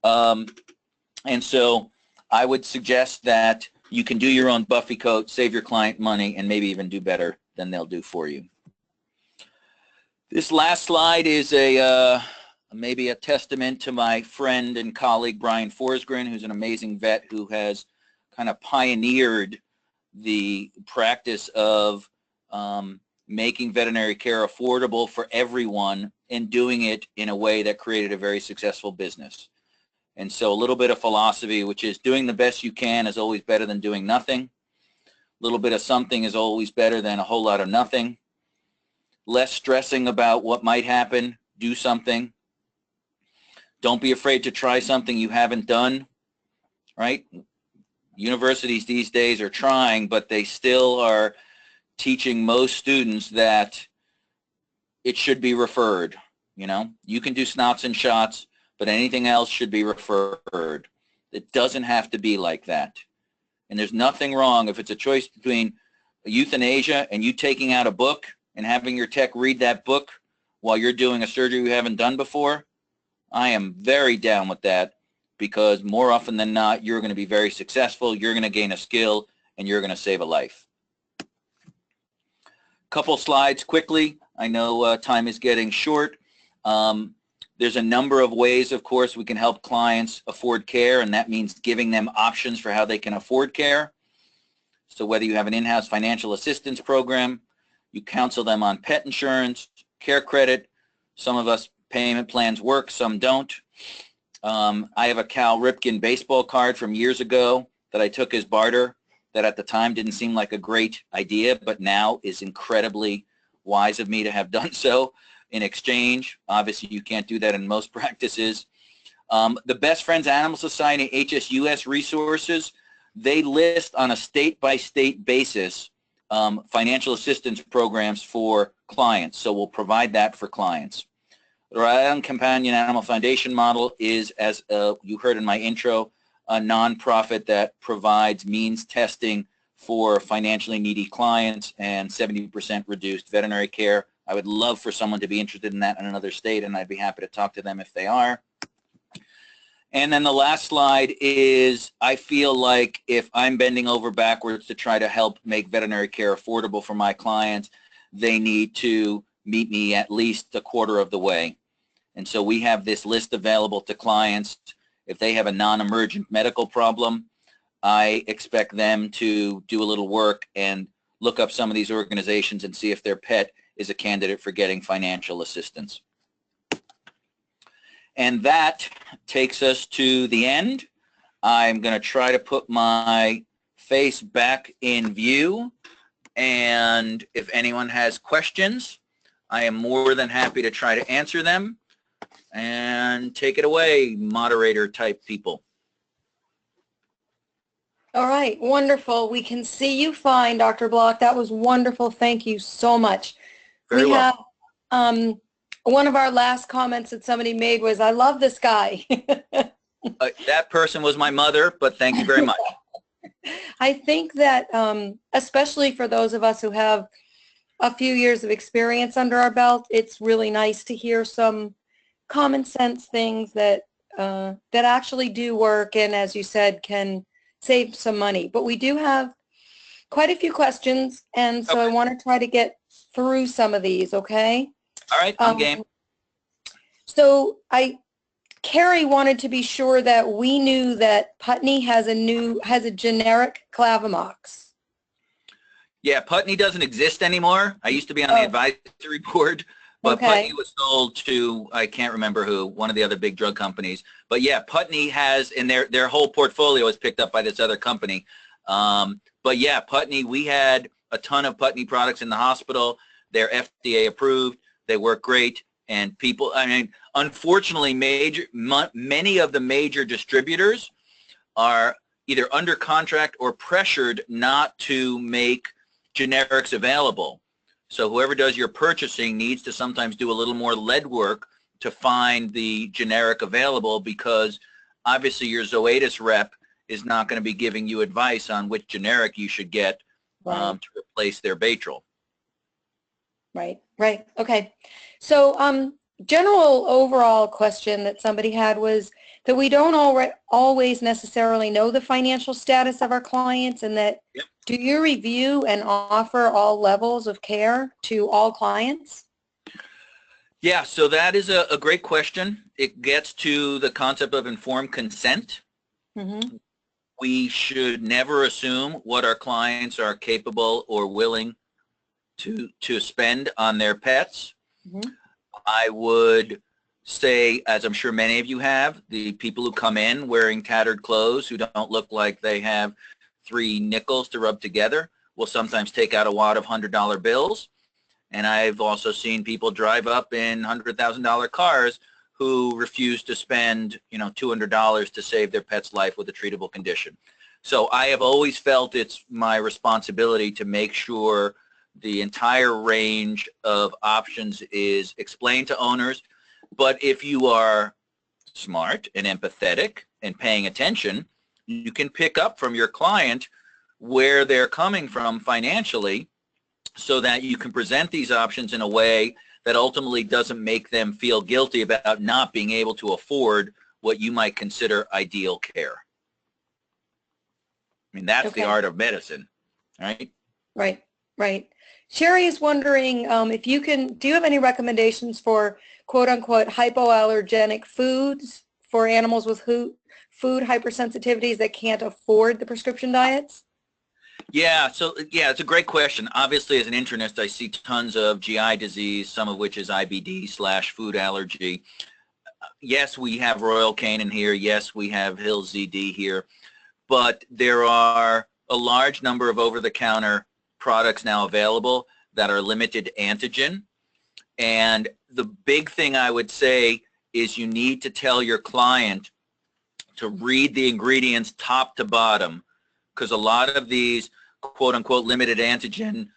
And so I would suggest that you can do your own Buffy coat, save your client money, and maybe even do better than they'll do for you. This last slide is maybe a testament to my friend and colleague Brian Forsgren, who's an amazing vet who has kind of pioneered the practice of making veterinary care affordable for everyone and doing it in a way that created a very successful business. And so a little bit of philosophy, which is doing the best you can is always better than doing nothing. A little bit of something is always better than a whole lot of nothing. Less stressing about what might happen. Do something. Don't be afraid to try something you haven't done, right? Universities these days are trying, but they still are teaching most students that it should be referred. You know, you can do snots and shots, but anything else should be referred. It doesn't have to be like that. And there's nothing wrong if it's a choice between euthanasia and you taking out a book and having your tech read that book while you're doing a surgery you haven't done before. I am very down with that because more often than not, you're going to be very successful, you're going to gain a skill, and you're going to save a life. Couple slides quickly. I know time is getting short. There's a number of ways, of course, we can help clients afford care, and that means giving them options for how they can afford care. So whether you have an in-house financial assistance program, you counsel them on pet insurance, care credit. Some of us payment plans work, some don't. I have a Cal Ripken baseball card from years ago that I took as barter that at the time didn't seem like a great idea, but now is incredibly wise of me to have done so in exchange. Obviously, you can't do that in most practices. The Best Friends Animal Society HSUS resources, they list on a state-by-state basis financial assistance programs for clients, so we'll provide that for clients. The Rhode Island Companion Animal Foundation model is, as you heard in my intro, a nonprofit that provides means testing for financially needy clients and 70% reduced veterinary care. I would love for someone to be interested in that in another state, and I'd be happy to talk to them if they are. And then the last slide is, I feel like if I'm bending over backwards to try to help make veterinary care affordable for my clients, they need to meet me at least a quarter of the way. And so we have this list available to clients. If they have a non-emergent medical problem, I expect them to do a little work and look up some of these organizations and see if their pet is a candidate for getting financial assistance. And that takes us to the end. I'm going to try to put my face back in view, and if anyone has questions, I am more than happy to try to answer them. And take it away, moderator type people. All right, wonderful. We can see you fine, Dr. Block. That was wonderful. Thank you so much. Very well. We have one of our last comments that somebody made was, I love this guy. That person was my mother, but thank you very much. I think that especially for those of us who have a few years of experience under our belt, it's really nice to hear some common sense things that that actually do work and, as you said, can save some money. But we do have quite a few questions, and so I Okay. want to try to get through some of these, okay? All right, I'm game. So Carrie wanted to be sure that we knew that Putney has a generic Clavamox. Yeah, Putney doesn't exist anymore. I used to be on the advisory board, but Okay. Putney was sold to, I can't remember who, one of the other big drug companies. But yeah, Putney has, and their whole portfolio is picked up by this other company. But yeah, Putney, we had a ton of Putney products in the hospital. They're FDA approved. They work great. And people, I mean, unfortunately, many of the major distributors are either under contract or pressured not to make generics available. So whoever does your purchasing needs to sometimes do a little more lead work to find the generic available, because obviously your Zoetis rep is not going to be giving you advice on which generic you should get to replace their Baytril. Right. Okay. So general overall question that somebody had was that we don't always necessarily know the financial status of our clients, and that do you review and offer all levels of care to all clients? Yeah, so that is a great question. It gets to the concept of informed consent. Mm-hmm. We should never assume what our clients are capable or willing to spend on their pets. Mm-hmm. I would say, as I'm sure many of you have, the people who come in wearing tattered clothes, who don't look like they have 3 nickels to rub together, will sometimes take out a wad of $100 bills. And I've also seen people drive up in $100,000 cars who refuse to spend, $200 to save their pet's life with a treatable condition. So I have always felt it's my responsibility to make sure the entire range of options is explained to owners. But if you are smart and empathetic and paying attention, you can pick up from your client where they're coming from financially, so that you can present these options in a way that ultimately doesn't make them feel guilty about not being able to afford what you might consider ideal care. I mean, that's the art of medicine, right? Right. Sherry is wondering if do you have any recommendations for quote unquote hypoallergenic foods for animals with food hypersensitivities that can't afford the prescription diets? Yeah, so it's a great question. Obviously, as an internist, I see tons of GI disease, some of which is IBD/food allergy. Yes, we have Royal Canin here. Yes, we have Hill's ZD here. But there are a large number of over-the-counter products now available that are limited antigen. And the big thing I would say is you need to tell your client to read the ingredients top to bottom, because a lot of these quote-unquote limited antigen,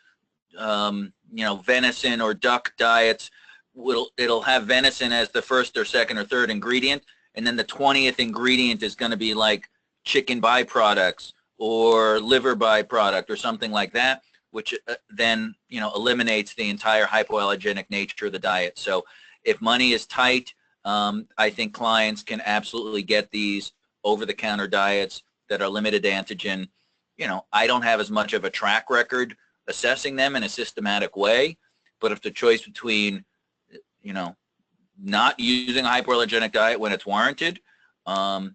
venison or duck diets, it'll have venison as the first or second or third ingredient, and then the 20th ingredient is going to be like chicken byproducts or liver byproduct or something like that, which then eliminates the entire hypoallergenic nature of the diet. So if money is tight, I think clients can absolutely get these over-the-counter diets that are limited antigen. I don't have as much of a track record assessing them in a systematic way, but if the choice between, not using a hypoallergenic diet when it's warranted, and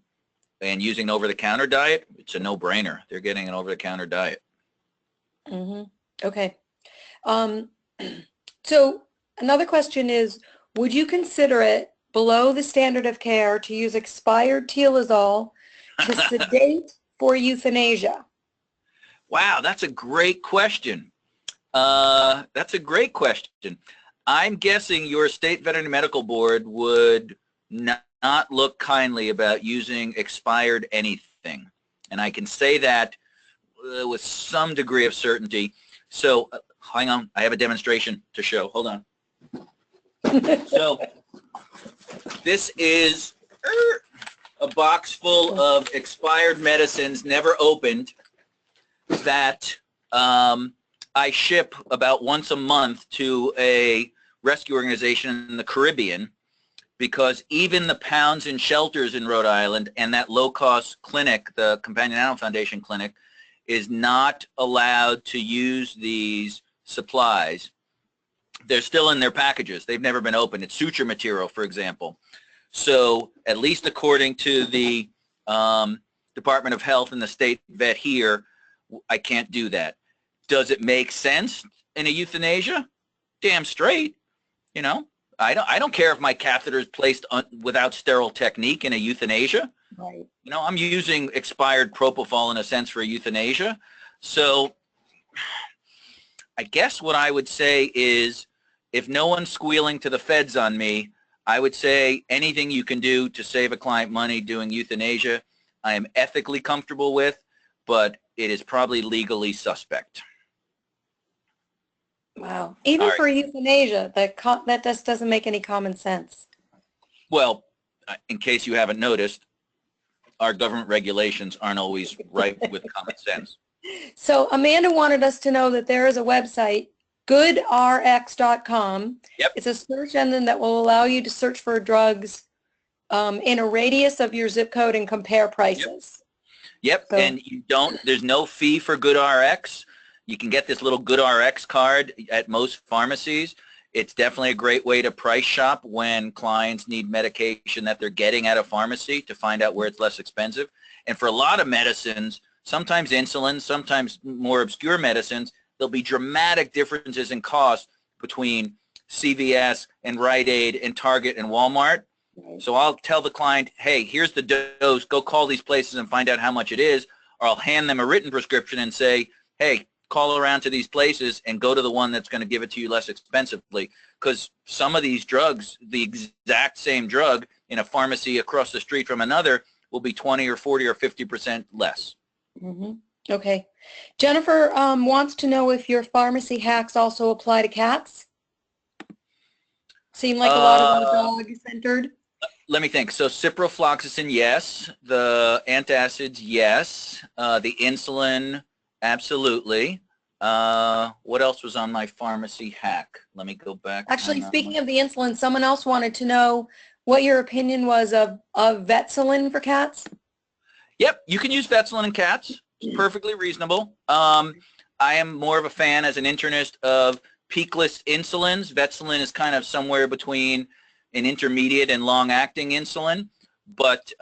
using an over-the-counter diet, it's a no-brainer. They're getting an over-the-counter diet. Mm-hmm. Okay. So another question is, would you consider it below the standard of care to use expired telazol to sedate for euthanasia? Wow, that's a great question. I'm guessing your state veterinary medical board would not look kindly about using expired anything. And I can say that with some degree of certainty. So hang on, I have a demonstration to show. Hold on. So this is a box full of expired medicines, never opened, that I ship about once a month to a rescue organization in the Caribbean. because even the pounds and shelters in Rhode Island and that low-cost clinic, the Companion Animal Foundation clinic, is not allowed to use these supplies. They're still in their packages. They've never been opened. It's suture material, for example. So at least according to the Department of Health and the state vet here, I can't do that. Does it make sense in a euthanasia? Damn straight. You know, I don't care if my catheter is placed without sterile technique in a euthanasia. Right. You know, I'm using expired propofol in a sense for a euthanasia. So I guess what I would say is, if no one's squealing to the feds on me, I would say anything you can do to save a client money doing euthanasia, I am ethically comfortable with, but it is probably legally suspect. Wow. Even for euthanasia, that just doesn't make any common sense. Well, in case you haven't noticed, our government regulations aren't always right with common sense. So Amanda wanted us to know that there is a website, goodrx.com. Yep. It's a search engine that will allow you to search for drugs in a radius of your zip code and compare prices. Yep, So, and there's no fee for GoodRx. You can get this little GoodRx card at most pharmacies. It's definitely a great way to price shop when clients need medication that they're getting at a pharmacy to find out where it's less expensive. And for a lot of medicines, sometimes insulin, sometimes more obscure medicines, there'll be dramatic differences in cost between CVS and Rite Aid and Target and Walmart. So I'll tell the client, hey, here's the dose, go call these places and find out how much it is, or I'll hand them a written prescription and say, hey, call around to these places and go to the one that's going to give it to you less expensively, because some of these drugs, the exact same drug in a pharmacy across the street from another, will be 20 or 40 or 50% less. Mm-hmm. Okay. Jennifer wants to know if your pharmacy hacks also apply to cats. Seem like a lot of them dog-centered. Let me think. So ciprofloxacin, yes. The antacids, yes. The insulin, absolutely. What else was on my pharmacy hack? Let me go back. Actually, speaking of the insulin, someone else wanted to know what your opinion was of Vetselin for cats. Yep, you can use Vetselin in cats. It's perfectly reasonable. I am more of a fan as an internist of peakless insulins. Vetselin is kind of somewhere between an intermediate and long-acting insulin, but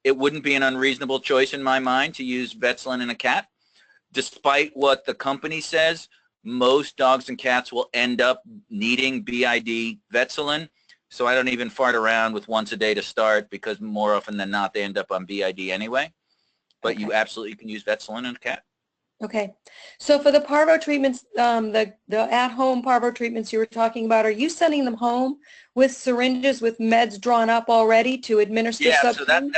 it wouldn't be an unreasonable choice in my mind to use Vetselin in a cat. Despite what the company says, most dogs and cats will end up needing BID Vetselin, so I don't even fart around with once a day to start, because more often than not they end up on BID anyway. But okay, you absolutely can use Vetselin in a cat. Okay. So for the parvo treatments, the at-home parvo treatments you were talking about, are you sending them home with syringes with meds drawn up already to administer? Yeah, so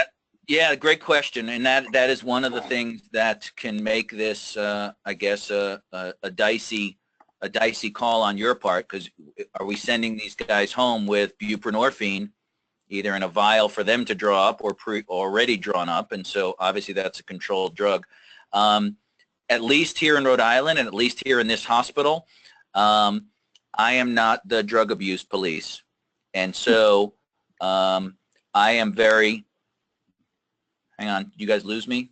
yeah, great question, and that is one of the things that can make this, I guess, a dicey call on your part, because are we sending these guys home with buprenorphine, either in a vial for them to draw up or already drawn up, and so obviously that's a controlled drug. At least here in Rhode Island, and at least here in this hospital, I am not the drug abuse police, and so I am very. Hang on, you guys lose me?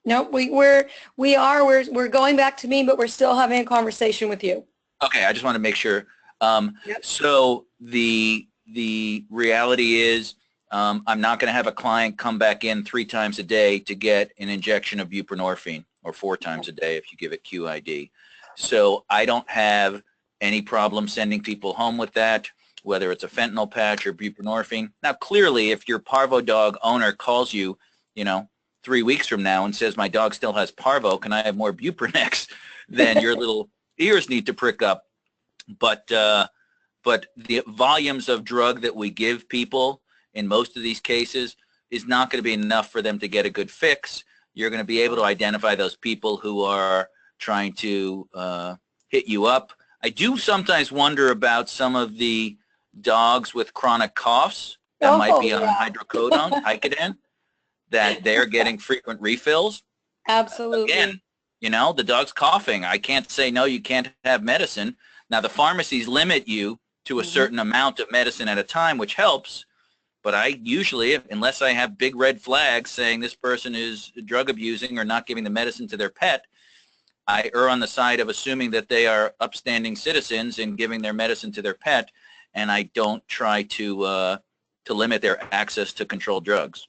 No, we're going back to me, but we're still having a conversation with you. Okay, I just want to make sure. Yep. So the reality is, I'm not going to have a client come back in 3 times a day to get an injection of buprenorphine, or 4 times a day if you give it QID. So I don't have any problem sending people home with that, whether it's a fentanyl patch or buprenorphine. Now, clearly, if your parvo dog owner calls you, 3 weeks from now and says, my dog still has parvo, can I have more Buprenex? Then your little ears need to prick up. But the volumes of drug that we give people in most of these cases is not going to be enough for them to get a good fix. You're going to be able to identify those people who are trying to hit you up. I do sometimes wonder about some of the dogs with chronic coughs that might be on hydrocodone, Vicodin, that they're getting frequent refills. Absolutely. Again, the dog's coughing. I can't say, no, you can't have medicine. Now, the pharmacies limit you to a certain amount of medicine at a time, which helps, But I usually, unless I have big red flags saying this person is drug abusing or not giving the medicine to their pet, I err on the side of assuming that they are upstanding citizens and giving their medicine to their pet, and I don't try to limit their access to controlled drugs.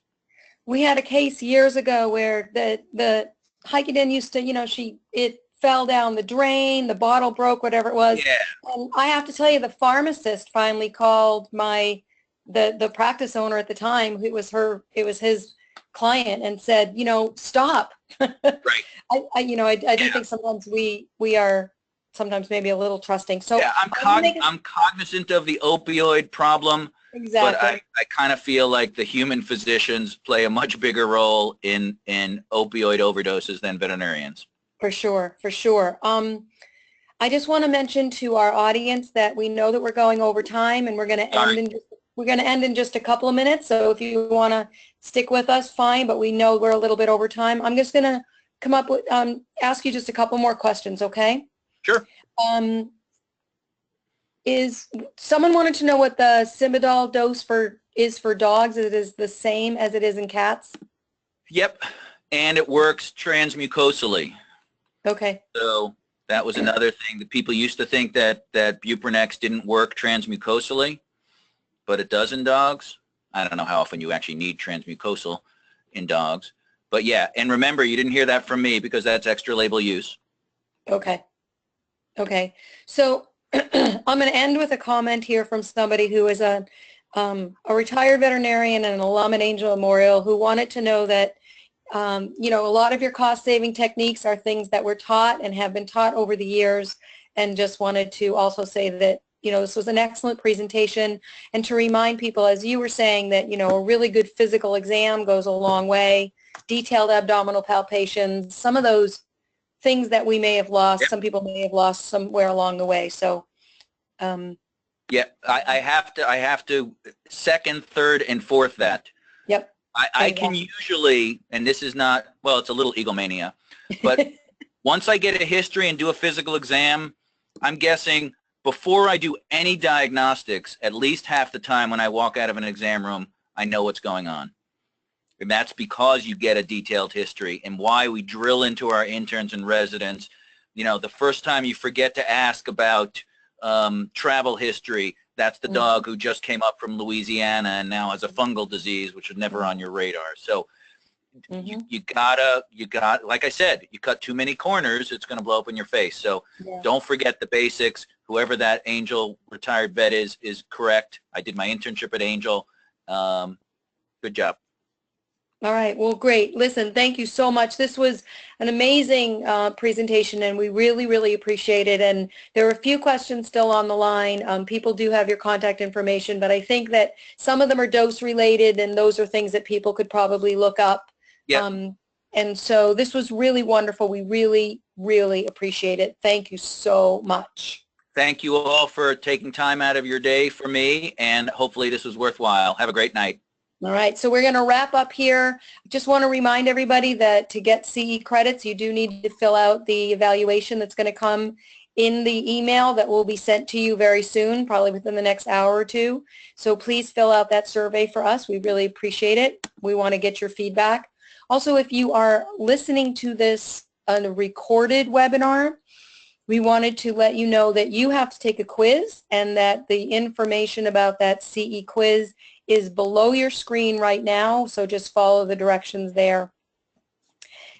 We had a case years ago where the Hikiden used to, it fell down the drain, the bottle broke, whatever it was. Yeah. And I have to tell you, the pharmacist finally called the practice owner at the time. It was his client, and said, stop. Right. I do think sometimes we are sometimes maybe a little trusting. So yeah, I'm cognizant of the opioid problem. Exactly. But I kind of feel like the human physicians play a much bigger role in opioid overdoses than veterinarians. For sure, for sure. I just want to mention to our audience that we know that we're going over time, and we're going to end in just a couple of minutes. So if you want to stick with us, fine. But we know we're a little bit over time. I'm just going to come up with ask you just a couple more questions, okay? Sure. Someone wanted to know what the Simidol dose is for dogs. It is the same as it is in cats? Yep, and it works transmucosally. Okay. So that was another thing that people used to think that Buprenex didn't work transmucosally, but it does in dogs. I don't know how often you actually need transmucosal in dogs, but yeah. And remember, you didn't hear that from me because that's extra label use. Okay. Okay. So I'm going to end with a comment here from somebody who is a retired veterinarian and an alum at Angel Memorial, who wanted to know that, a lot of your cost-saving techniques are things that were taught and have been taught over the years, and just wanted to also say that, this was an excellent presentation, and to remind people, as you were saying, that, a really good physical exam goes a long way, detailed abdominal palpations, some of those things that we may have lost, Yep. some people may have lost somewhere along the way. So, yeah, I have to second, third, and fourth that. Yep. I can usually, and this is not, well, it's a little egomania, but once I get a history and do a physical exam, I'm guessing before I do any diagnostics, at least half the time when I walk out of an exam room, I know what's going on. And that's because you get a detailed history, and why we drill into our interns and residents. The first time you forget to ask about travel history, that's the dog who just came up from Louisiana and now has a fungal disease, which was never on your radar. So you gotta, like I said, you cut too many corners, it's going to blow up in your face. So don't forget the basics. Whoever that Angel retired vet is correct. I did my internship at Angel. Good job. All right. Well, great. Listen, thank you so much. This was an amazing presentation, and we really, really appreciate it. And there are a few questions still on the line. People do have your contact information, but I think that some of them are dose related, and those are things that people could probably look up. Yep. And so this was really wonderful. We really, really appreciate it. Thank you so much. Thank you all for taking time out of your day for me, and hopefully this was worthwhile. Have a great night. All right, so we're going to wrap up here. Just want to remind everybody that to get CE credits, you do need to fill out the evaluation that's going to come in the email that will be sent to you very soon, probably within the next hour or two. So please fill out that survey for us. We really appreciate it. We want to get your feedback. Also, if you are listening to this on a recorded webinar, we wanted to let you know that you have to take a quiz, and that the information about that CE quiz is below your screen right now, so just follow the directions there.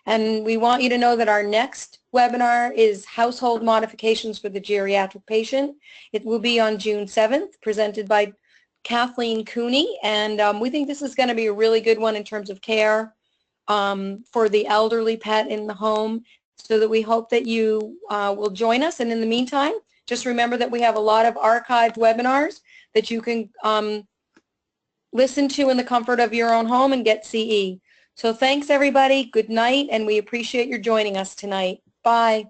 And we want you to know that our next webinar is Household Modifications for the Geriatric Patient. It will be on June 7th, presented by Kathleen Cooney, and we think this is going to be a really good one in terms of care for the elderly pet in the home, so that we hope that you will join us. And in the meantime, just remember that we have a lot of archived webinars that you can listen to in the comfort of your own home and get CE. So thanks, everybody. Good night, and we appreciate your joining us tonight. Bye.